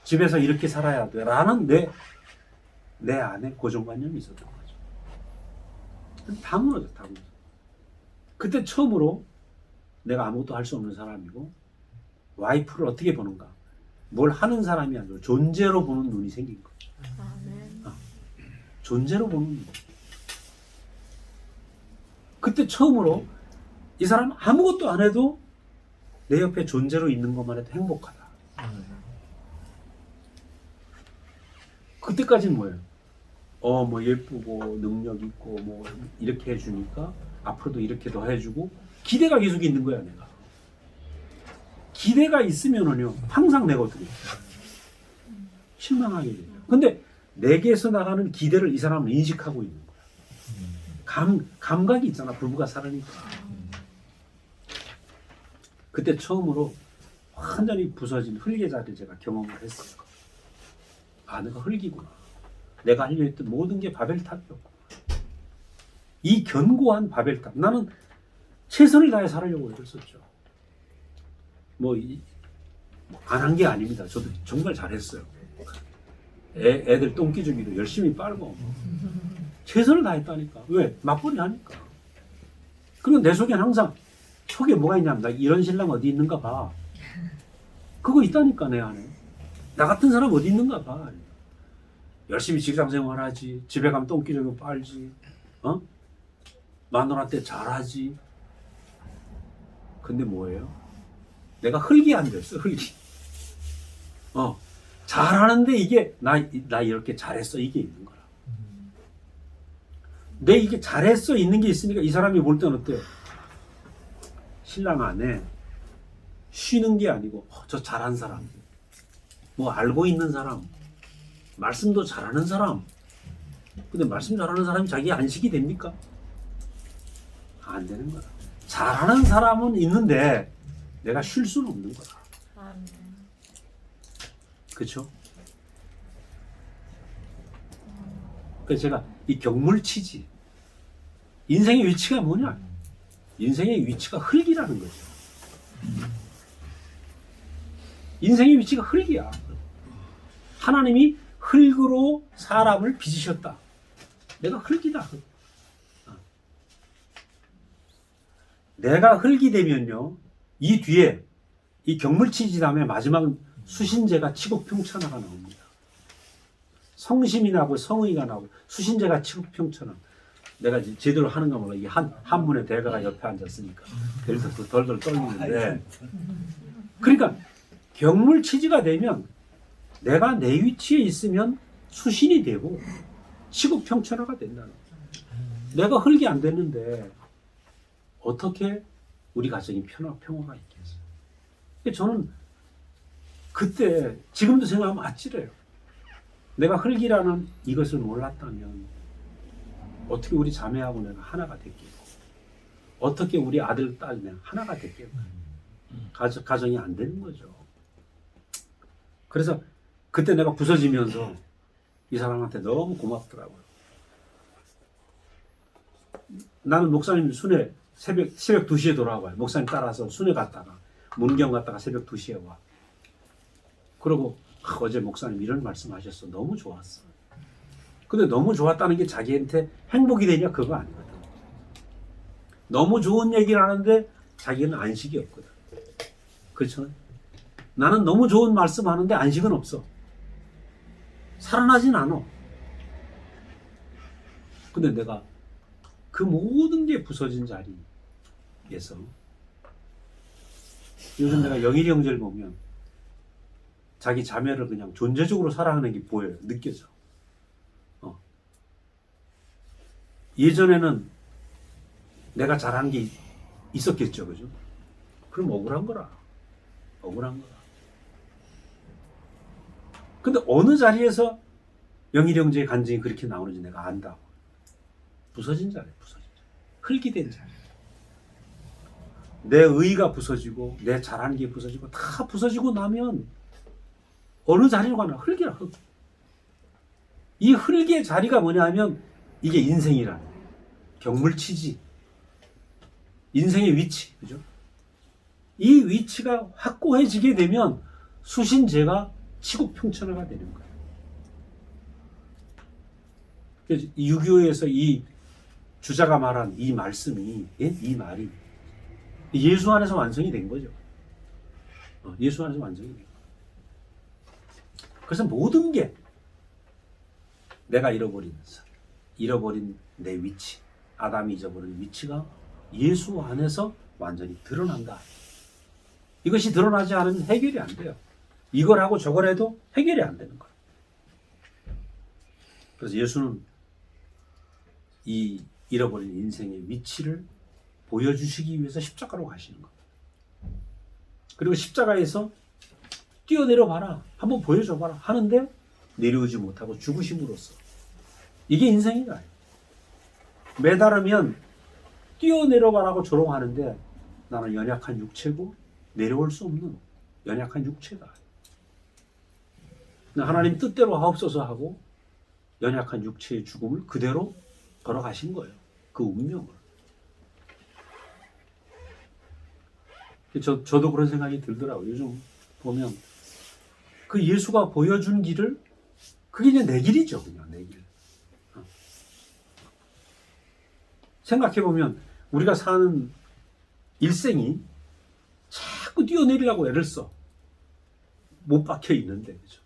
집에서 이렇게 살아야 돼. 라는 내 안에 고정관념이 있었던 거죠. 다 무너져. 그때 처음으로 내가 아무것도 할 수 없는 사람이고 와이프를 어떻게 보는가. 뭘 하는 사람이 아니라 존재로 보는 눈이 생긴 거죠. 존재로 보는 눈. 그때 처음으로 이 사람 아무것도 안 해도 내 옆에 존재로 있는 것만 해도 행복하다. 그때까지는 뭐예요? 뭐 예쁘고 능력 있고 뭐 이렇게 해주니까 앞으로도 이렇게 더 해주고 기대가 계속 있는 거야. 내가 기대가 있으면은요 항상 내가 어떻게 실망하게 돼요. 근데 내게서 나가는 기대를 이 사람은 인식하고 있는 거야. 감각이 있잖아. 부부가 살으니까. 그때 처음으로 완전히 부서진 흙의 자리를 제가 경험을 했어요. 아, 내가 흙이구나. 내가 하려 했던 모든 게 바벨탑이었고, 이 견고한 바벨탑, 나는 최선을 다해 살으려고 했었죠. 안 한 게 아닙니다. 저도 정말 잘했어요. 애들 똥기 주기도 열심히 빨고 최선을 다했다니까. 왜? 맞벌이 하니까. 그리고 내 속엔 항상 속에 뭐가 있냐면, 나 이런 신랑 어디 있는가 봐. 그거 있다니까, 내 안에. 나 같은 사람 어디 있는가 봐. 열심히 직장 생활하지, 집에 가면 똥기 주고 빨지, 마누라한테 잘하지. 근데 뭐예요? 내가 흙이 안 됐어, 흙이. 잘하는데 이게 나 이렇게 잘했어, 이게 있는 거야. 내 이게 잘했어 있는 게 있으니까 이 사람이 볼 때는 어때요? 신랑 안에 쉬는 게 아니고 저 잘한 사람, 뭐 알고 있는 사람, 말씀도 잘하는 사람. 근데 말씀 잘하는 사람이 자기 안식이 됩니까? 안 되는 거야. 잘하는 사람은 있는데 내가 쉴 수는 없는 거야. 아멘. 그렇죠? 그래서 제가 이 경물치지, 인생의 위치가 뭐냐? 인생의 위치가 흙이라는 거죠. 인생의 위치가 흙이야. 하나님이 흙으로 사람을 빚으셨다. 내가 흙이다. 흙. 내가 흙이 되면요, 이 뒤에 이 경물치지 다음에 마지막은 수신제가 치국평천하가 나옵니다. 성심이 나고 성의가 나고 수신제가 치국평천하. 내가 제대로 하는가 몰라. 이게 한 분의 대가가 옆에 앉았으니까 덜덜 떨리는데, 그러니까 경물치지가 되면 내가 내 위치에 있으면 수신이 되고 치국평천하가 된다는 거예요. 내가 흙이 안 됐는데 어떻게 우리 가정이 평화가 있겠어요? 저는 그때, 지금도 생각하면 아찔해요. 내가 흙이라는 이것을 몰랐다면 어떻게 우리 자매하고 내가 하나가 됐겠고, 어떻게 우리 아들, 딸 내가 하나가 됐겠고, 가정이 안 되는 거죠. 그래서 그때 내가 부서지면서 이 사람한테 너무 고맙더라고요. 나는 목사님 순회 새벽 2시에 돌아와요. 목사님 따라서 순회 갔다가 문경 갔다가 새벽 2시에 와. 그러고 어제 목사님 이런 말씀 하셨어. 너무 좋았어. 근데 너무 좋았다는 게 자기한테 행복이 되냐? 그거 아니거든. 너무 좋은 얘기를 하는데 자기는 안식이 없거든. 그렇죠? 나는 너무 좋은 말씀 하는데 안식은 없어. 살아나진 않아. 근데 내가 그 모든 게 부서진 자리에서, 요즘 내가 영일이 형제를 보면 자기 자매를 그냥 존재적으로 사랑하는 게 보여요. 느껴져. 예전에는 내가 잘한 게 있었겠죠. 그죠? 그럼 억울한 거라. 억울한 거라. 근데 어느 자리에서 영일이 형제의 간증이 그렇게 나오는지 내가 안다. 부서진 자리에, 부서진 자리. 흙이 된 자리. 내 의가 부서지고 내 잘하는 게 부서지고 다 부서지고 나면 어느 자리로 가나? 흙이라, 흙. 이 흙의 자리가 뭐냐 하면 이게 인생이라는 거예요. 경물치지. 인생의 위치. 그죠? 이 위치가 확고해지게 되면 수신제가 치국평천하가 되는 거예요. 그래서 6.25에서 이 주자가 말한 이 말씀이, 이 말이 예수 안에서 완성이 된 거죠. 예수 안에서 완성이 된 거예요. 그래서 모든 게 내가 잃어버린 내 위치, 아담이 잊어버린 위치가 예수 안에서 완전히 드러난다. 이것이 드러나지 않으면 해결이 안 돼요. 이걸 하고 저걸 해도 해결이 안 되는 거예요. 그래서 예수는 이 잃어버린 인생의 위치를 보여주시기 위해서 십자가로 가시는 거예요. 그리고 십자가에서 뛰어내려봐라, 한번 보여줘봐라 하는데 내려오지 못하고 죽으심으로써, 이게 인생이다. 매달으면 뛰어내려가라고 조롱하는데 나는 연약한 육체고 내려올 수 없는 연약한 육체다. 하나님 뜻대로 하옵소서 하고 연약한 육체의 죽음을 그대로 걸어가신 거예요. 그 운명을. 저도 그런 생각이 들더라고요. 요즘 보면 그 예수가 보여준 길을 그게 그냥 내 길이죠. 그냥 내 길. 생각해보면 우리가 사는 일생이 자꾸 뛰어내리려고 애를 써. 못 박혀 있는데, 그죠?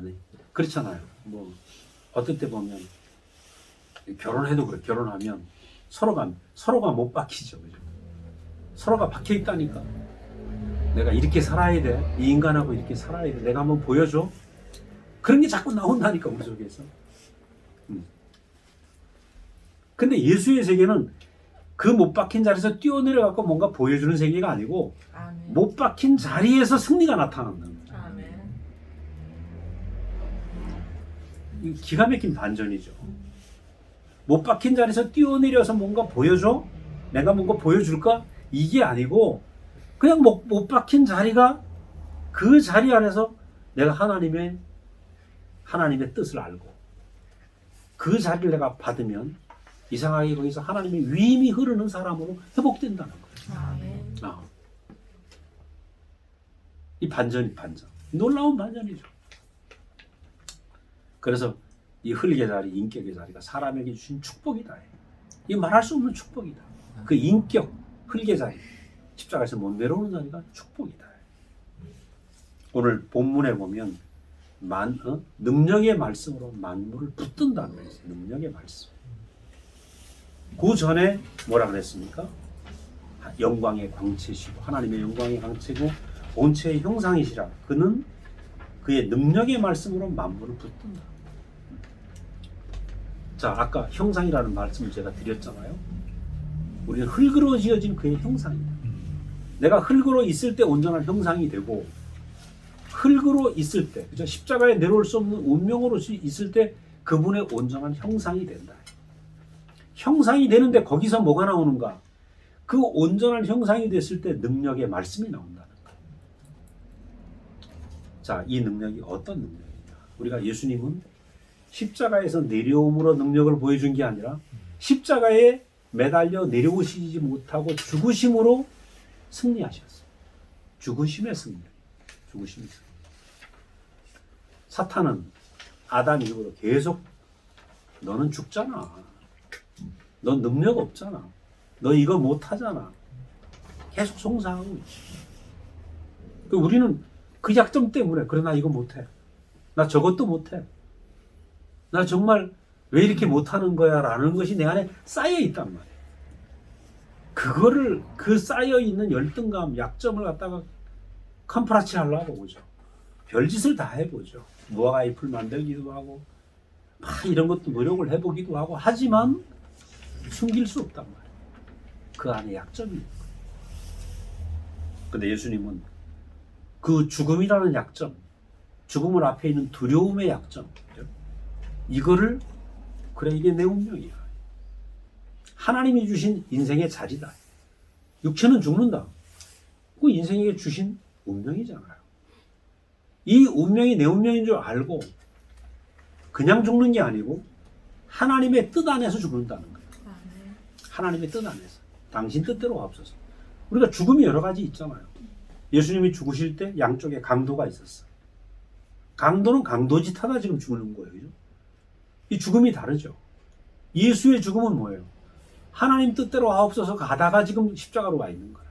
네. 그렇잖아요. 뭐, 어떨 때 보면, 결혼해도 그래. 결혼하면 서로가 못 박히죠. 그죠? 서로가 박혀 있다니까. 내가 이렇게 살아야 돼. 이 인간하고 이렇게 살아야 돼. 내가 한번 보여줘. 그런 게 자꾸 나온다니까, 우리 속에서. 근데 예수의 세계는 그 못 박힌 자리에서 뛰어내려갖고 뭔가 보여주는 세계가 아니고 아멘. 못 박힌 자리에서 승리가 나타난다는 거예요. 아멘. 이 기가 막힌 반전이죠. 못 박힌 자리에서 뛰어내려서 뭔가 보여줘? 내가 뭔가 보여줄까? 이게 아니고 그냥 못 박힌 자리가 그 자리 안에서 내가 하나님의 뜻을 알고 그 자리를 내가 받으면 이상하게 거기서 하나님의 위임이 흐르는 사람으로 회복된다는 거예요. 아멘. 이 반전. 놀라운 반전이죠. 그래서 이 흙의 자리, 인격의 자리가 사람에게 주신 축복이다. 이 말할 수 없는 축복이다. 그 인격, 흙의 자리, 십자가에서 못 내려오는 자리가 축복이다. 오늘 본문에 보면 능력의 말씀으로 만물을 붙든다는 거예요. 능력의 말씀. 그 전에 뭐라 그랬습니까? 영광의 광채시고 하나님의 영광의 광채고 본체의 형상이시라. 그는 그의 능력의 말씀으로 만물을 붙든다. 자, 아까 형상이라는 말씀을 제가 드렸잖아요. 우리는 흙으로 지어진 그의 형상이다. 내가 흙으로 있을 때 온전한 형상이 되고 흙으로 있을 때, 그죠? 십자가에 내려올 수 없는 운명으로 있을 때 그분의 온전한 형상이 된다. 형상이 되는데 거기서 뭐가 나오는가? 그 온전한 형상이 됐을 때 능력의 말씀이 나온다는 거예요. 자, 이 능력이 어떤 능력이냐? 우리가 예수님은 십자가에서 내려옴으로 능력을 보여준 게 아니라 십자가에 매달려 내려오시지 못하고 죽으심으로 승리하셨어요. 죽으심의 승리. 죽으심의 승리. 사탄은 아담 이후로 계속 너는 죽잖아. 넌 능력 없잖아. 너 이거 못하잖아. 계속 송사하고 있지. 우리는 그 약점 때문에 그래 나 이거 못해. 나 저것도 못해. 나 정말 왜 이렇게 못하는 거야 라는 것이 내 안에 쌓여 있단 말이에요. 그거를 그 쌓여 있는 열등감, 약점을 갖다가 컴프라치 하려고 보죠. 별짓을 다 해보죠. 무화과 잎을 만들기도 하고 막 이런 것도 노력을 해보기도 하고 하지만 숨길 수 없단 말이에요. 그 안에 약점이 있는 거예요. 근데 예수님은 그 죽음이라는 약점, 죽음을 앞에 있는 두려움의 약점, 이거를 그래 이게 내 운명이야. 하나님이 주신 인생의 자리다. 육체는 죽는다. 그 인생에게 주신 운명이잖아요. 이 운명이 내 운명인 줄 알고 그냥 죽는 게 아니고 하나님의 뜻 안에서 죽는다는 거예요. 하나님의 뜻 안에서. 당신 뜻대로 하옵소서. 우리가 죽음이 여러 가지 있잖아요. 예수님이 죽으실 때 양쪽에 강도가 있었어요. 강도는 강도짓 하다 지금 죽는 거예요. 그죠? 이 죽음이 다르죠. 예수의 죽음은 뭐예요? 하나님 뜻대로 하옵소서 가다가 지금 십자가로 와 있는 거라.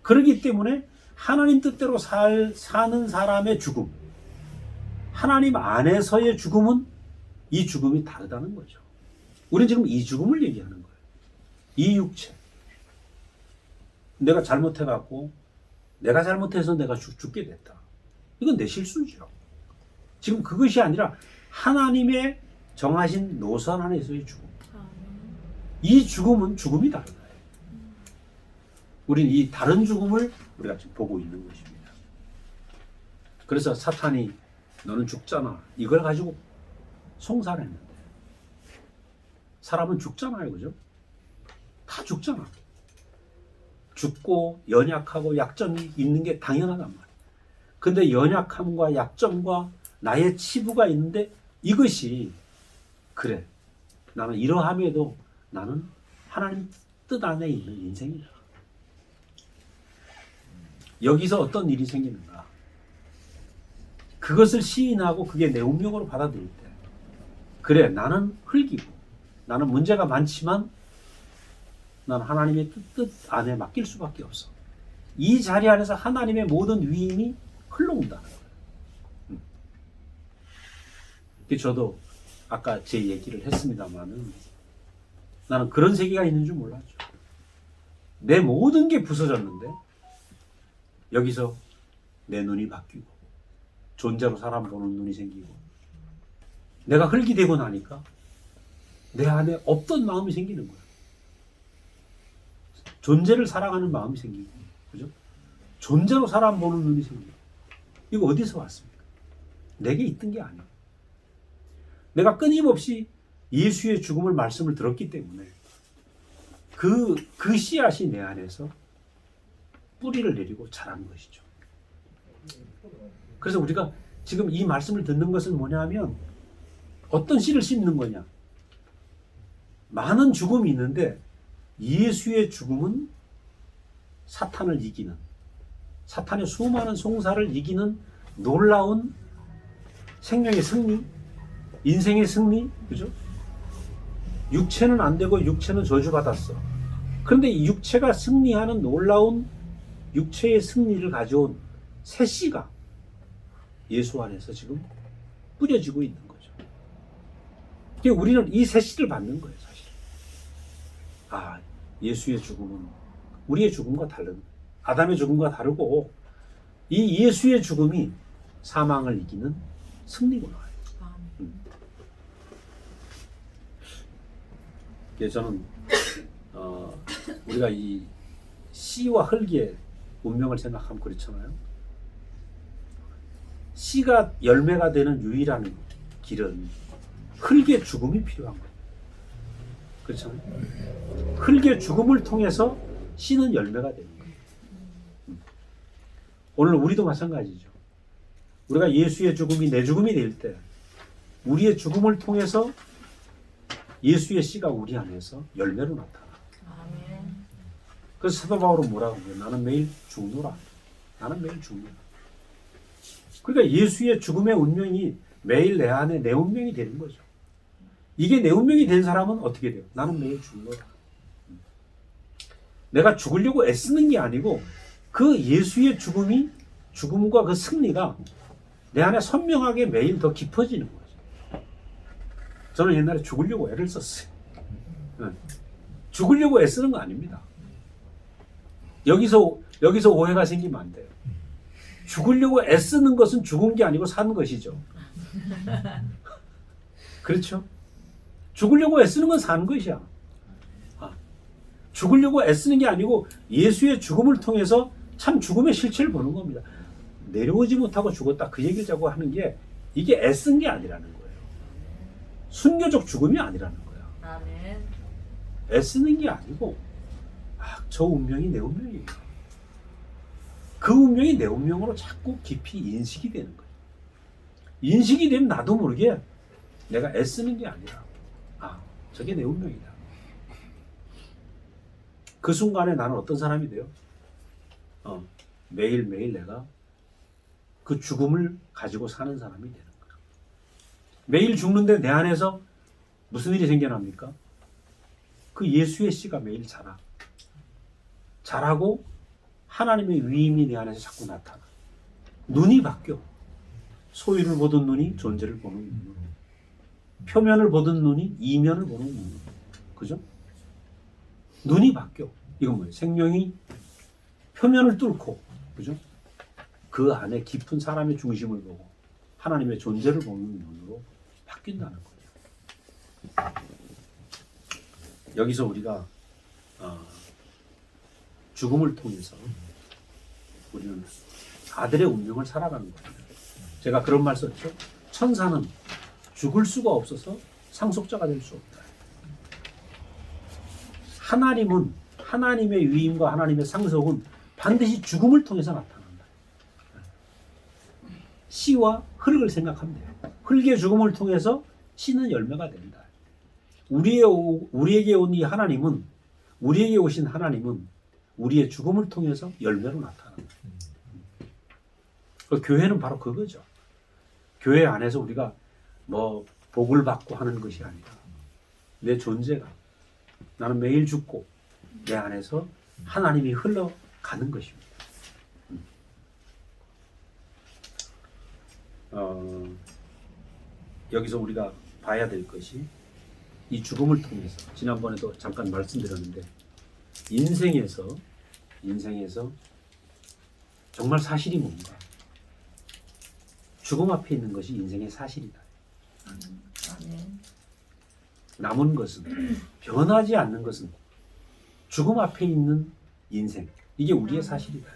그렇기 때문에 하나님 뜻대로 사는 사람의 죽음, 하나님 안에서의 죽음은 이 죽음이 다르다는 거죠. 우리는 지금 이 죽음을 얘기하는 거예요. 이 육체. 내가 잘못해갖고 내가 잘못해서 내가 죽게 됐다. 이건 내 실수죠. 지금 그것이 아니라 하나님의 정하신 노선 안에서의 죽음. 이 죽음은 죽음이 다르다. 우리는 이 다른 죽음을 우리가 지금 보고 있는 것입니다. 그래서 사탄이 너는 죽잖아. 이걸 가지고 송사를 했는데 사람은 죽잖아요. 그죠? 다 죽잖아. 죽고 연약하고 약점이 있는 게 당연하단 말이에요. 근데 연약함과 약점과 나의 치부가 있는데 이것이 그래. 나는 이러함에도 나는 하나님 뜻 안에 있는 인생이다. 여기서 어떤 일이 생기는가? 그것을 시인하고 그게 내 운명으로 받아들일 때 그래 나는 흙이고 나는 문제가 많지만 난 하나님의 뜻 안에 맡길 수밖에 없어. 이 자리 안에서 하나님의 모든 위임이 흘러온다는 거예요. 저도 아까 제 얘기를 했습니다만은 나는 그런 세계가 있는 줄 몰랐죠. 내 모든 게 부서졌는데 여기서 내 눈이 바뀌고 존재로 사람 보는 눈이 생기고 내가 흙이 되고 나니까 내 안에 없던 마음이 생기는 거야. 존재를 사랑하는 마음이 생기고, 그죠? 존재로 사람 보는 눈이 생기고. 이거 어디서 왔습니까? 내게 있던 게 아니야. 내가 끊임없이 예수의 죽음을 말씀을 들었기 때문에 그 씨앗이 내 안에서 뿌리를 내리고 자라는 것이죠. 그래서 우리가 지금 이 말씀을 듣는 것은 뭐냐면 어떤 씨를 심는 거냐? 많은 죽음이 있는데 예수의 죽음은 사탄을 이기는, 사탄의 수많은 송사를 이기는 놀라운 생명의 승리, 인생의 승리, 그죠? 육체는 안 되고 육체는 저주받았어. 그런데 이 육체가 승리하는 놀라운 육체의 승리를 가져온 새 씨가 예수 안에서 지금 뿌려지고 있는 거죠. 그러니까 우리는 이 새 씨를 받는 거예요, 사실. 아, 예수의 죽음은 우리의 죽음과 다른, 아담의 죽음과 다르고 이 예수의 죽음이 사망을 이기는 승리구나. 저는 우리가 이 씨와 흙의 운명을 생각하면 그렇잖아요. 씨가 열매가 되는 유일한 길은 흙의 죽음이 필요한 거예요. 그렇잖아요. 흙의 죽음을 통해서 씨는 열매가 되는 거예요. 오늘 우리도 마찬가지죠. 우리가 예수의 죽음이 내 죽음이 될 때 우리의 죽음을 통해서 예수의 씨가 우리 안에서 열매로 나타나. 아멘. 그래서 사도 바울은 뭐라고 해요? 나는 매일 죽노라. 나는 매일 죽노라. 그러니까 예수의 죽음의 운명이 매일 내 안에 내 운명이 되는 거죠. 이게 내 운명이 된 사람은 어떻게 돼요? 나는 매일 죽노라. 내가 죽으려고 애쓰는 게 아니고 그 예수의 죽음이, 죽음과 그 승리가 내 안에 선명하게 매일 더 깊어지는 거죠. 저는 옛날에 죽으려고 애를 썼어요. 죽으려고 애쓰는 거 아닙니다. 여기서 오해가 생기면 안 돼요. 죽으려고 애쓰는 것은 죽은 게 아니고 산 것이죠. 그렇죠? 죽으려고 애쓰는 건 산 것이야. 죽으려고 애쓰는 게 아니고 예수의 죽음을 통해서 참 죽음의 실체를 보는 겁니다. 내려오지 못하고 죽었다 그 얘기를 자꾸 하는 게 이게 애쓴 게 아니라는 거예요. 순교적 죽음이 아니라는 거예요. 아멘. 애쓰는 게 아니고 저 운명이 내 운명이에요. 그 운명이 내 운명으로 자꾸 깊이 인식이 되는 거예요. 인식이 되면 나도 모르게 내가 애쓰는 게 아니라 저게 내 운명이다. 그 순간에 나는 어떤 사람이 돼요? 매일매일 내가 그 죽음을 가지고 사는 사람이 되는 거예요. 매일 죽는데 내 안에서 무슨 일이 생겨납니까? 그 예수의 씨가 매일 자라고 하나님의 위임이 내 안에서 자꾸 나타나. 눈이 바뀌어. 소유를 보던 눈이 존재를 보는 눈으로, 표면을 보던 눈이 이면을 보는 눈으로. 그죠? 눈이 바뀌어. 이건 뭐예요? 생명이 표면을 뚫고, 그죠? 그 안에 깊은 사람의 중심을 보고 하나님의 존재를 보는 눈으로 바뀐다는 거죠. 여기서 우리가 죽음을 통해서 우리는 아들의 운명을 살아가는 겁니다. 제가 그런 말 썼죠. 천사는 죽을 수가 없어서 상속자가 될 수 없다. 하나님은 하나님의 위임과 하나님의 상속은 반드시 죽음을 통해서 나타난다. 씨와 흙을 생각하면 돼요. 흙의 죽음을 통해서 씨는 열매가 된다. 우리에게 온 이 하나님은, 우리에게 오신 하나님은 우리의 죽음을 통해서 열매로 나타난다. 교회는 바로 그거죠. 교회 안에서 우리가 뭐 복을 받고 하는 것이 아니라 내 존재가, 나는 매일 죽고 내 안에서 하나님이 흘러가는 것입니다. 여기서 우리가 봐야 될 것이 이 죽음을 통해서, 지난번에도 잠깐 말씀드렸는데, 인생에서 정말 사실이 뭔가, 죽음 앞에 있는 것이 인생의 사실이다. 아멘. 남은 것은, 변하지 않는 것은 죽음 앞에 있는 인생, 이게 우리의 사실이다.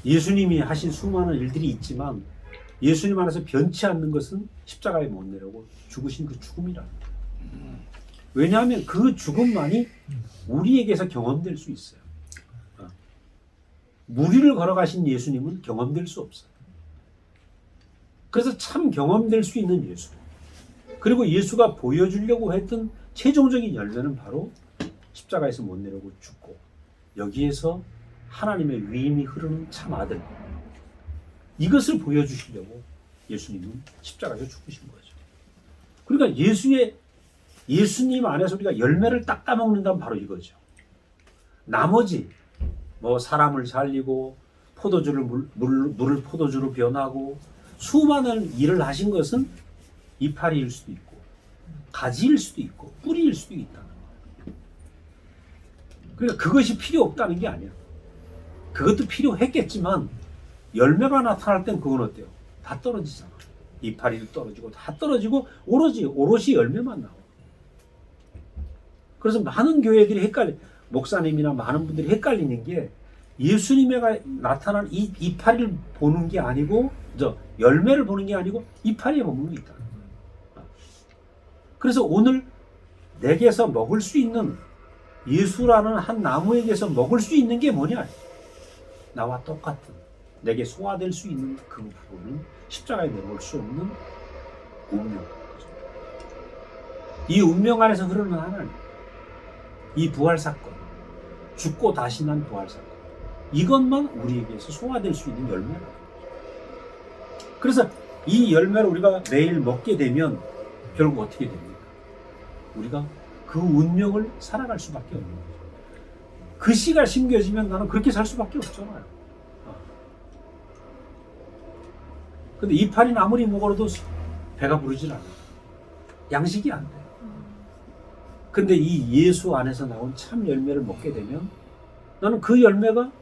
예수님이 하신 수많은 일들이 있지만 예수님 안에서 변치 않는 것은 십자가에 못 내려고 죽으신 그 죽음이라. 왜냐하면 그 죽음만이 우리에게서 경험될 수 있어요. 무리를 걸어가신 예수님은 경험될 수 없어요. 그래서 참 경험될 수 있는 예수, 그리고 예수가 보여주려고 했던 최종적인 열매는 바로 십자가에서 못 내려고 죽고, 여기에서 하나님의 위임이 흐르는 참 아들, 이것을 보여주시려고 예수님은 십자가에서 죽으신 거죠. 그러니까 예수님 안에서 우리가 열매를 딱 따먹는다면 바로 이거죠. 나머지 뭐 사람을 살리고 포도주를 물을 포도주로 변하고 수많은 일을 하신 것은 이파리일 수도 있고 가지일 수도 있고 뿌리일 수도 있다는 거예요. 그러니까 그것이 필요 없다는 게 아니야. 그것도 필요했겠지만 열매가 나타날 땐 그건 어때요? 다 떨어지잖아. 이파리도 떨어지고 다 떨어지고 오롯이 열매만 나와. 그래서 많은 교회들이 목사님이나 많은 분들이 헷갈리는 게, 예수님의 나타난 이 이파리를 보는 게 아니고, 열매를 보는 게 아니고 이파리에 머무는 게 있다. 그래서 오늘 내게서 먹을 수 있는, 예수라는 한 나무에게서 먹을 수 있는 게 뭐냐? 나와 똑같은, 내게 소화될 수 있는 그 부분은 십자가에 내려올 수 없는 운명. 이 운명 안에서 흐르는 하나님, 이 부활사건, 죽고 다시 난 부활사건, 이것만 우리에게서 소화될 수 있는 열매라고. 그래서 이 열매를 우리가 매일 먹게 되면 결국 어떻게 됩니까? 우리가 그 운명을 살아갈 수밖에 없는 거죠. 그 씨가 심겨지면 나는 그렇게 살 수밖에 없잖아요. 근데 이파리는 아무리 먹어도 배가 부르질 않아요. 양식이 안 돼요. 근데 이 예수 안에서 나온 참 열매를 먹게 되면 나는 그 열매가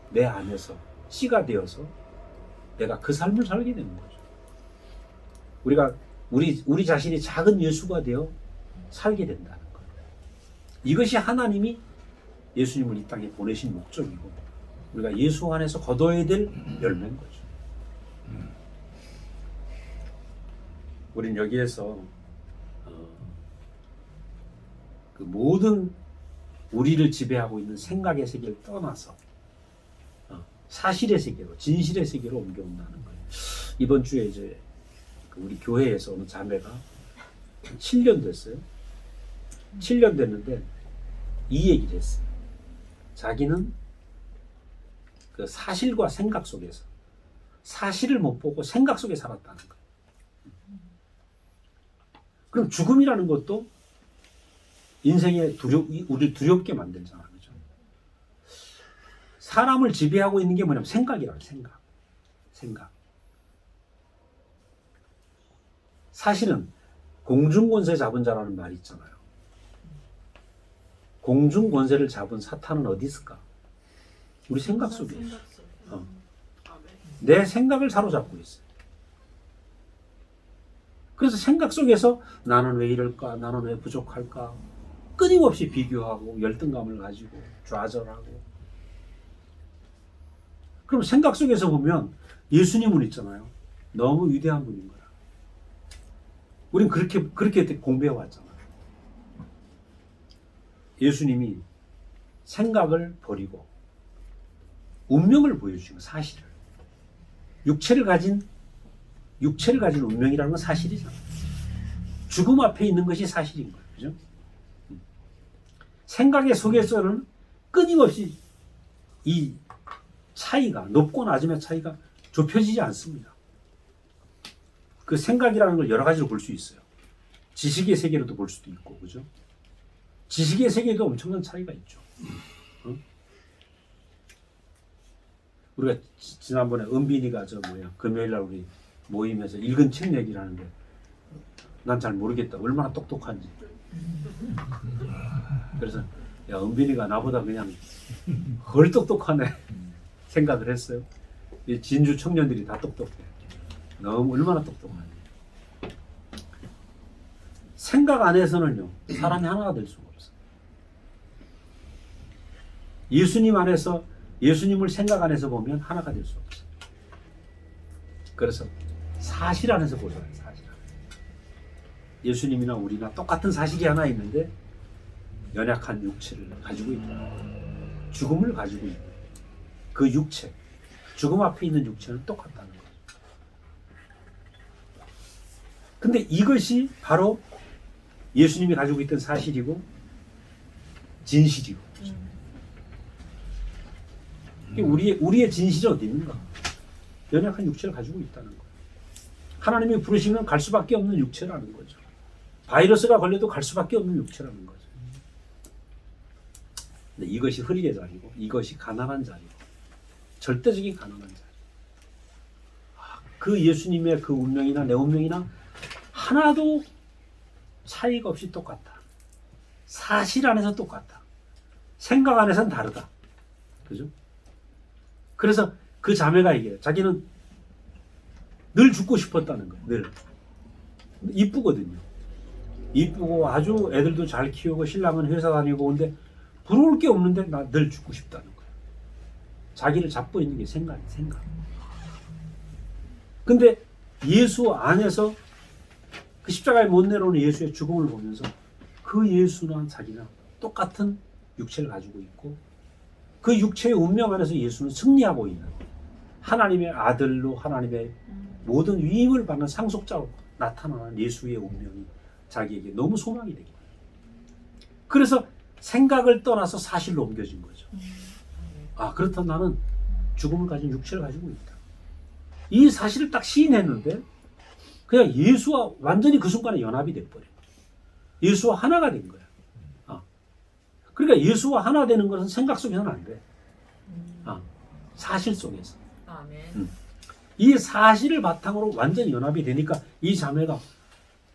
내 안에서 씨가 되어서 내가 그 삶을 살게 되는 거죠. 우리 자신이 작은 예수가 되어 살게 된다는 거예요. 이것이 하나님이 예수님을 이 땅에 보내신 목적이고, 우리가 예수 안에서 거둬야 될 열매인 거죠. 우린 여기에서 그 모든 우리를 지배하고 있는 생각의 세계를 떠나서 사실의 세계로, 진실의 세계로 옮겨온다는 거예요. 이번 주에 이제 우리 교회에서 어느 자매가 7년 됐어요. 7년 됐는데 이 얘기를 했어요. 자기는 그 사실과 생각 속에서, 사실을 못 보고 생각 속에 살았다는 거예요. 그럼 죽음이라는 것도 인생에 우리를 두렵게 만들잖아요. 그죠? 사람을 지배하고 있는 게 뭐냐면 생각이라고, 생각. 사실은 공중권세 잡은 자라는 말이 있잖아요. 공중권세를 잡은 사탄은 어디 있을까? 우리 생각 속에 있어. 내 생각을 사로잡고 있어요. 그래서 생각 속에서 나는 왜 이럴까? 나는 왜 부족할까? 끊임없이 비교하고 열등감을 가지고 좌절하고. 그럼 생각 속에서 보면 예수님은 있잖아요. 너무 위대한 분인 거야. 우린 그렇게 공부해 왔잖아요. 예수님이 생각을 버리고 운명을 보여주는 사실을. 육체를 가진 운명이라는 건 사실이잖아. 죽음 앞에 있는 것이 사실인 거예요. 그죠? 생각의 속에서는 끊임없이 이 차이가, 높고 낮음의 차이가 좁혀지지 않습니다. 그 생각이라는 걸 여러 가지로 볼 수 있어요. 지식의 세계로도 볼 수도 있고, 그죠? 지식의 세계에도 엄청난 차이가 있죠. 우리가 지난번에 은빈이가 금요일날 우리 모임에서 읽은 책 얘기를 하는데 난 잘 모르겠다. 얼마나 똑똑한지. 그래서 야, 은빈이가 나보다 그냥 헐 똑똑하네 생각을 했어요. 이 진주 청년들이 다 똑똑해. 너무 얼마나 똑똑하네. 생각 안에서는요, 사람이 하나가 될 수가 없어요. 예수님 안에서, 예수님을 생각 안에서 보면 하나가 될 수 없어요. 그래서 사실 안에서 보잖아요, 사실 안에서. 예수님이나 우리나 똑같은 사실이 하나 있는데 연약한 육체를 가지고 있다. 죽음을 가지고 있다. 그 육체, 죽음 앞에 있는 육체는 똑같다는 거죠. 근데 이것이 바로 예수님이 가지고 있던 사실이고 진실이고. 우리의 진실이 어디 있는가? 연약한 육체를 가지고 있다는 거예요. 하나님이 부르시면 갈 수밖에 없는 육체라는 거죠. 바이러스가 걸려도 갈 수밖에 없는 육체라는 거죠. 근데 이것이 흐리게 자리고, 이것이 가난한 자리고, 절대적인 가난한 자리. 그 예수님의 그 운명이나 내 운명이나 하나도 차이가 없이 똑같다. 사실 안에서 똑같다. 생각 안에서는 다르다. 그죠? 그래서 그 자매가 얘기해요. 자기는 늘 죽고 싶었다는 거예요. 늘. 이쁘거든요. 이쁘고 아주 애들도 잘 키우고 신랑은 회사 다니고 근데 부러울 게 없는데 나 늘 죽고 싶다는 거예요. 자기를 잡고 있는 게 생각. 근데 예수 안에서 그 십자가에 못 내려오는 예수의 죽음을 보면서 그 예수나 자기나 똑같은 육체를 가지고 있고 그 육체의 운명 안에서 예수는 승리하고 있는 하나님의 아들로 하나님의 모든 위임을 받는 상속자로 나타나는 예수의 운명이 자기에게 너무 소망이 되기. 그래서 생각을 떠나서 사실로 옮겨진 거죠. 아, 그렇다면 나는 죽음을 가진 육체를 가지고 있다. 이 사실을 딱 시인했는데 그냥 예수와 완전히 그 순간에 연합이 돼버려요. 예수와 하나가 된 거야. 그러니까 예수와 하나 되는 것은 생각 속에서는 안 돼. 사실 속에서. 아멘. 이 사실을 바탕으로 완전히 연합이 되니까 이 자매가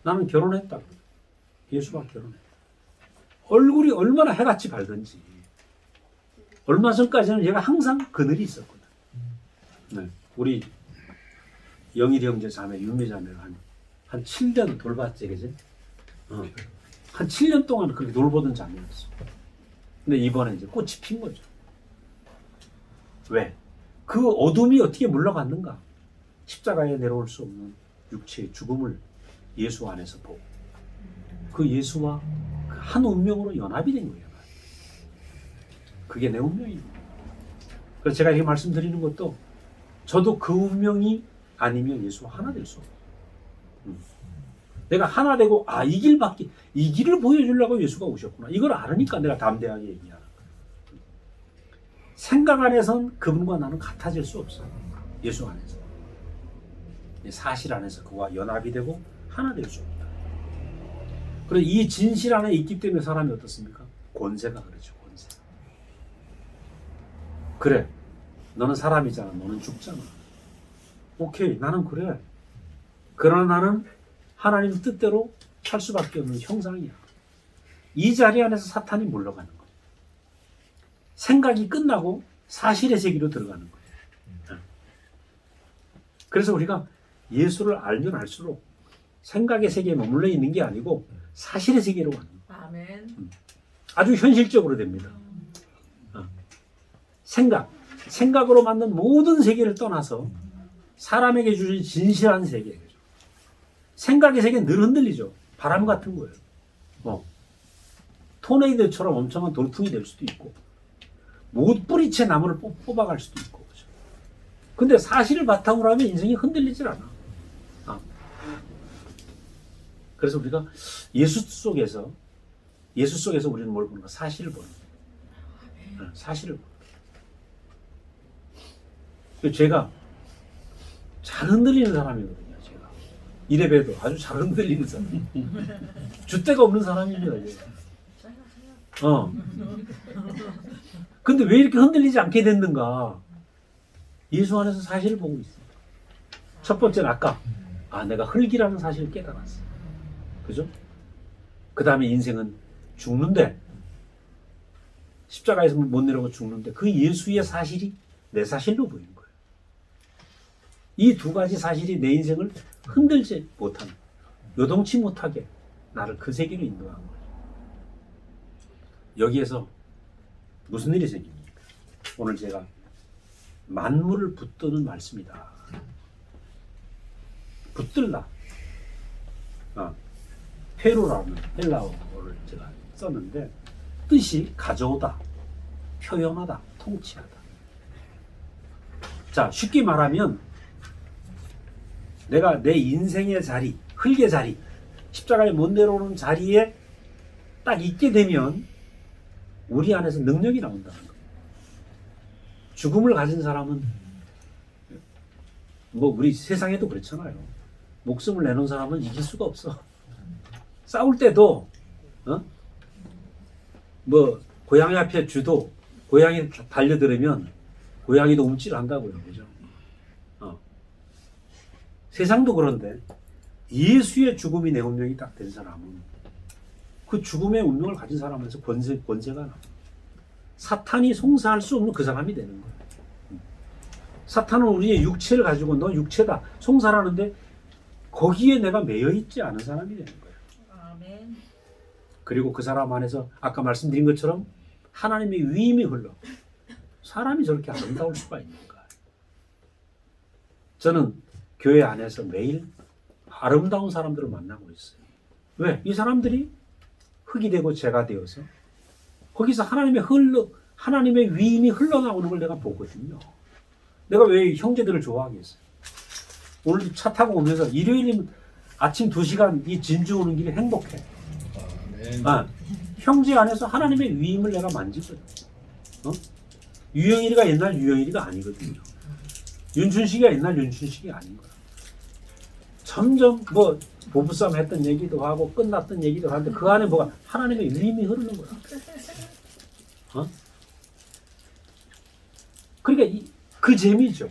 나는 결혼했다. 예수와 결혼했다. 얼굴이 얼마나 해같이 밝은지. 얼마 전까지는 얘가 항상 그늘이 있었거든. 네. 우리 영일이 형제 자매, 윤미 자매가 한 7년 돌봤지, 그지? 한 7년 동안 그렇게 돌보던 자매였어. 근데 이번에 이제 꽃이 핀 거죠. 왜? 그 어둠이 어떻게 물러갔는가? 십자가에 내려올 수 없는 육체의 죽음을 예수 안에서 보고 그 예수와 한 운명으로 연합이 된 거예요. 그게 내 운명입니다. 그래서 제가 이렇게 말씀드리는 것도 저도 그 운명이 아니면 예수와 하나 될 수 없어요. 내가 하나 되고 이 길을 보여주려고 예수가 오셨구나. 이걸 알으니까 내가 담대하게 얘기하는 거예요. 생각 안에선 그분과 나는 같아질 수 없어요. 예수 안에서. 사실 안에서 그와 연합이 되고 하나 될 수 없다. 그리고 이 진실 안에 있기 때문에 사람이 어떻습니까? 권세가 그렇죠. 권세. 그래. 너는 사람이잖아. 너는 죽잖아. 오케이. 나는 그래. 그러나 나는 하나님 뜻대로 할 수밖에 없는 형상이야. 이 자리 안에서 사탄이 물러가는 거예요. 생각이 끝나고 사실의 세계로 들어가는 거예요. 그래서 우리가 예수를 알면 알수록 생각의 세계에 머물러 있는 게 아니고 사실의 세계로 가는 거예요. 아멘. 아주 현실적으로 됩니다. 생각으로 만든 모든 세계를 떠나서 사람에게 주신 진실한 세계. 생각의 세계는 늘 흔들리죠. 바람 같은 거예요. 토네이도처럼 엄청난 돌풍이 될 수도 있고 못 뿌리채 나무를 뽑아갈 수도 있고. 그죠? 근데 사실을 바탕으로 하면 인생이 흔들리질 않아. 그래서 우리가 예수 속에서 우리는 뭘 보는가? 사실을 보는 거예요. 사실을 보는 거예요. 제가 잘 흔들리는 사람이거든요. 제가 이래봬도 아주 잘 흔들리는 사람. 줏대가 없는 사람입니다. 제가. 근데 왜 이렇게 흔들리지 않게 됐는가? 예수 안에서 사실을 보고 있어요. 첫 번째는 아까 내가 흙이라는 사실을 깨달았어. 그죠? 그 다음에 인생은 죽는데, 십자가에서 못 내려오고 죽는데 그 예수의 사실이 내 사실로 보이는 거예요. 이 두 가지 사실이 내 인생을 흔들지 못하는, 요동치 못하게 나를 그 세계로 인도하는 거예요. 여기에서 무슨 일이 생깁니까? 오늘 제가 만물을 붙드는 말씀이다. 붙들라. 페로라는 헬라어를 제가 썼는데 뜻이 가져오다, 표현하다, 통치하다. 자, 쉽게 말하면 내가 내 인생의 자리, 흙의 자리, 십자가에 못 내려오는 자리에 딱 있게 되면 우리 안에서 능력이 나온다는 거예요. 죽음을 가진 사람은 우리 세상에도 그렇잖아요. 목숨을 내놓은 사람은 이길 수가 없어. 싸울 때도 고양이 앞에 쥐도 고양이 달려들으면 고양이도 움찔한다고요. 그죠? 세상도 그런데 예수의 죽음이 내 운명이 딱 된 사람은 그 죽음의 운명을 가진 사람에서 권세가 나. 사탄이 송사할 수 없는 그 사람이 되는 거예요. 사탄은 우리의 육체를 가지고 너 육체다 송사하는데 거기에 내가 매여 있지 않은 사람이 되는 거예요. 아멘. 그리고 그 사람 안에서 아까 말씀드린 것처럼 하나님의 위임이 흘러. 사람이 저렇게 아름다울 수가 있는가? 저는 교회 안에서 매일 아름다운 사람들을 만나고 있어요. 왜? 이 사람들이 흙이 되고 재가 되어서 거기서 하나님의 위임이 흘러나오는 걸 내가 보거든요. 내가 왜 형제들을 좋아하겠어요? 오늘 차 타고 오면서 일요일이면 아침 2시간 이 진주 오는 길이 행복해. 형제 안에서 하나님의 위임을 내가 만지거든. 유영일이가 옛날 유영일이가 아니거든요. 윤춘식이가 옛날 윤춘식이 아닌 거야. 점점 부부싸움 했던 얘기도 하고 끝났던 얘기도 하는데 그 안에 뭐가 하나님의 위임이 흐르는 거야. 그러니까 그 재미죠.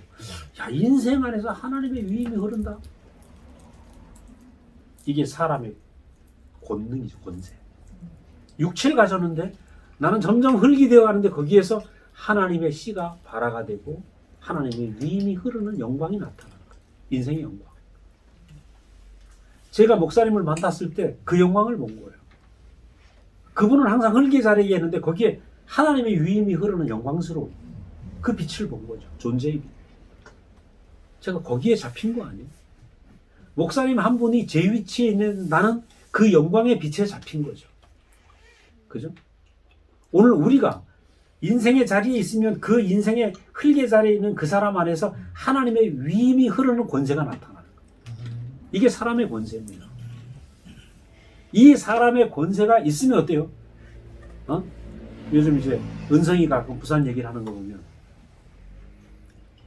야, 인생 안에서 하나님의 위임이 흐른다. 이게 사람의 권능이죠, 권세. 육체를 가졌는데 나는 점점 흙이 되어가는데 거기에서 하나님의 씨가 발화가 되고 하나님의 위임이 흐르는 영광이 나타나는 거예요. 인생의 영광. 제가 목사님을 만났을 때 그 영광을 본 거예요. 그분은 항상 흙의 자리에 있는데 거기에 하나님의 위임이 흐르는 영광스러운 그 빛을 본 거죠. 존재의 빛. 제가 거기에 잡힌 거 아니에요. 목사님 한 분이 제 위치에 있는 나는 그 영광의 빛에 잡힌 거죠. 그죠? 오늘 우리가 인생의 자리에 있으면 그 인생의 흙의 자리에 있는 그 사람 안에서 하나님의 위임이 흐르는 권세가 나타나는 거예요. 이게 사람의 권세입니다. 이 사람의 권세가 있으면 어때요? 요즘 이제 은성이가 가끔 부산 얘기를 하는 거 보면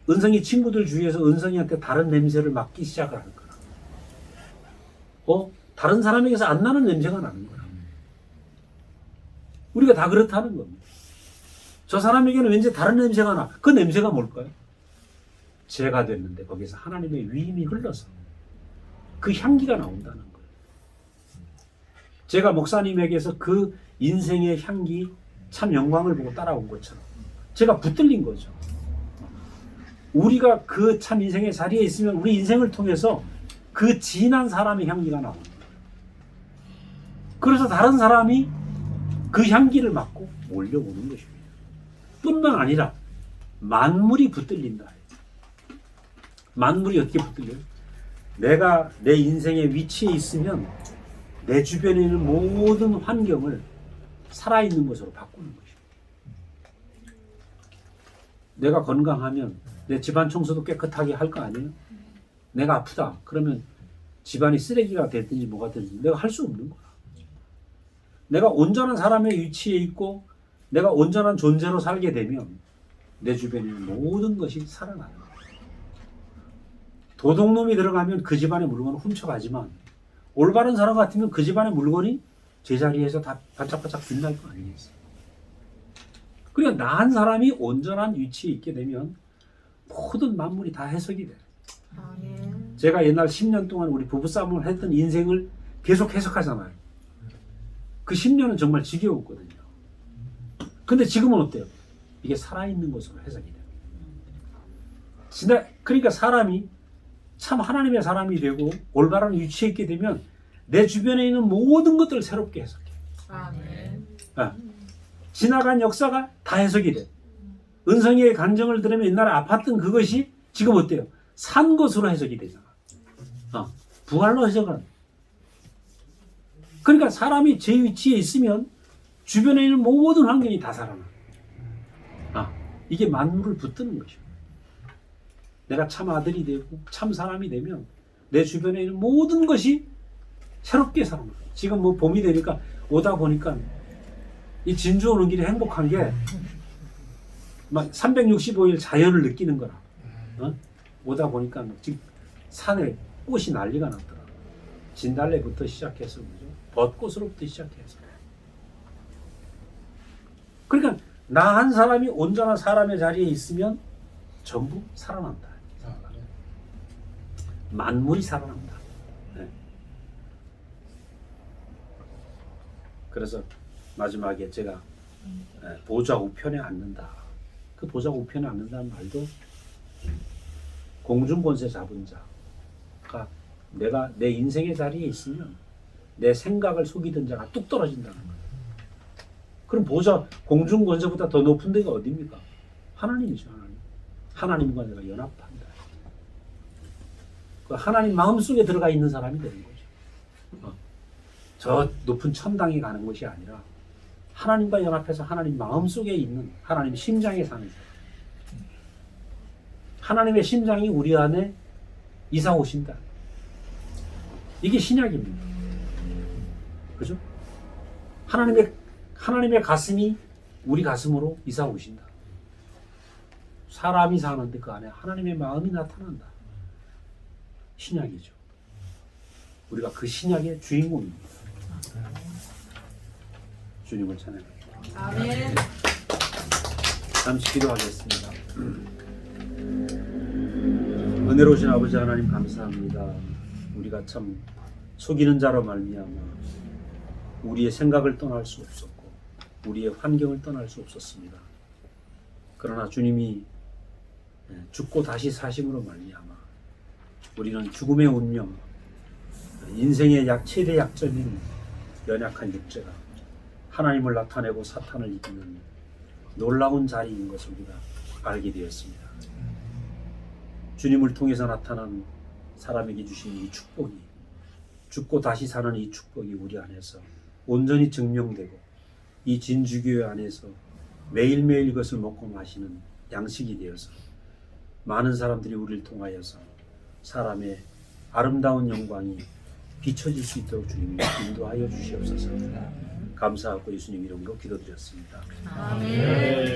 은성이 친구들 주위에서 은성이한테 다른 냄새를 맡기 시작을 하는 거야. 다른 사람에게서 안 나는 냄새가 나는 거야. 우리가 다 그렇다는 겁니다. 저 사람에게는 왠지 다른 냄새가 나. 그 냄새가 뭘까요? 죄가 됐는데 거기서 하나님의 위임이 흘러서 그 향기가 나온다는 거예요. 제가 목사님에게서 그 인생의 향기 참 영광을 보고 따라온 것처럼 제가 붙들린 거죠. 우리가 그 참 인생의 자리에 있으면 우리 인생을 통해서 그 진한 사람의 향기가 나오는 거예요. 그래서 다른 사람이 그 향기를 맡고 몰려오는 것입니다. 뿐만 아니라 만물이 붙들린다. 만물이 어떻게 붙들려요? 내가 내 인생의 위치에 있으면 내 주변에 있는 모든 환경을 살아있는 것으로 바꾸는 것입니다. 내가 건강하면 내 집안 청소도 깨끗하게 할 거 아니에요? 내가 아프다. 그러면 집안이 쓰레기가 됐든지 뭐가 됐든지 내가 할 수 없는 거야. 내가 온전한 사람의 위치에 있고 내가 온전한 존재로 살게 되면 내 주변에 있는 모든 것이 살아나는 거야. 도둑놈이 들어가면 그 집안의 물건을 훔쳐가지만 올바른 사람 같으면 그 집안의 물건이 제자리에서 다 반짝반짝 빛날 거 아니겠어. 그러니까 나한 사람이 온전한 위치에 있게 되면 모든 만물이 다 해석이 돼. 아멘. 제가 옛날 10년 동안 우리 부부싸움을 했던 인생을 계속 해석하잖아요. 그 10년은 정말 지겨웠거든요. 근데 지금은 어때요? 이게 살아있는 것으로 해석이 돼요. 그러니까 사람이 참 하나님의 사람이 되고 올바른 위치에 있게 되면 내 주변에 있는 모든 것들을 새롭게 해석해. 아멘. 지나간 역사가 다 해석이 돼. 은성이의 간증을 들으면 옛날에 아팠던 그것이 지금 어때요? 산 것으로 해석이 되잖아. 부활로 해석은. 그러니까 사람이 제 위치에 있으면 주변에 있는 모든 환경이 다 살아나. 이게 만물을 붙드는 것이요. 내가 참 아들이 되고 참 사람이 되면 내 주변에 있는 모든 것이 새롭게 살아나. 지금 뭐 봄이 되니까 오다 보니까 이 진주 오는 길이 행복한 게 막 365일 자연을 느끼는 거라. 오다 보니까 지금 산에 꽃이 난리가 났더라. 진달래부터 시작해서 그죠? 벚꽃으로부터 시작해서. 그러니까 나 한 사람이 온전한 사람의 자리에 있으면 전부 살아난다. 만물이 살아난다. 네. 그래서 마지막에 제가 보좌 우편에 앉는다. 그 보좌 우편에 앉는다는 말도 공중권세 잡은 자가 내가 내 인생의 자리에 있으면 내 생각을 속이던 자가 뚝 떨어진다는 거예요. 그럼 보좌 공중권세보다 더 높은 데가 어디입니까? 하나님이죠. 하나님과 내가 연합한다. 그 하나님 마음속에 들어가 있는 사람이 되는 거죠. 저 높은 천당에 가는 것이 아니라 하나님과 연합해서 하나님 마음속에 있는 하나님 심장에 사는 사람. 하나님의 심장이 우리 안에 이사 오신다. 이게 신약입니다. 그죠? 하나님의 가슴이 우리 가슴으로 이사 오신다. 사람이 사는데 그 안에 하나님의 마음이 나타난다. 신약이죠. 우리가 그 신약의 주인공입니다. 주님을 찬양합니다. 아멘. 잠시 기도하겠습니다. 은혜로우신 아버지 하나님 감사합니다. 우리가 참 속이는 자로 말미암아 우리의 생각을 떠날 수 없었고 우리의 환경을 떠날 수 없었습니다. 그러나 주님이 죽고 다시 사심으로 말미암아 우리는 죽음의 운명, 인생의 최대 약점인 연약한 육체가 하나님을 나타내고 사탄을 이기는 놀라운 자리인 것을 우리가 알게 되었습니다. 주님을 통해서 나타난 사람에게 주신 이 축복이 죽고 다시 사는 이 축복이 우리 안에서 온전히 증명되고 이 진주교회 안에서 매일매일 이것을 먹고 마시는 양식이 되어서 많은 사람들이 우리를 통하여서 사람의 아름다운 영광이 비춰질 수 있도록 주님 인도하여 주시옵소서. 감사하고 예수님 이름으로 기도드렸습니다. 아멘.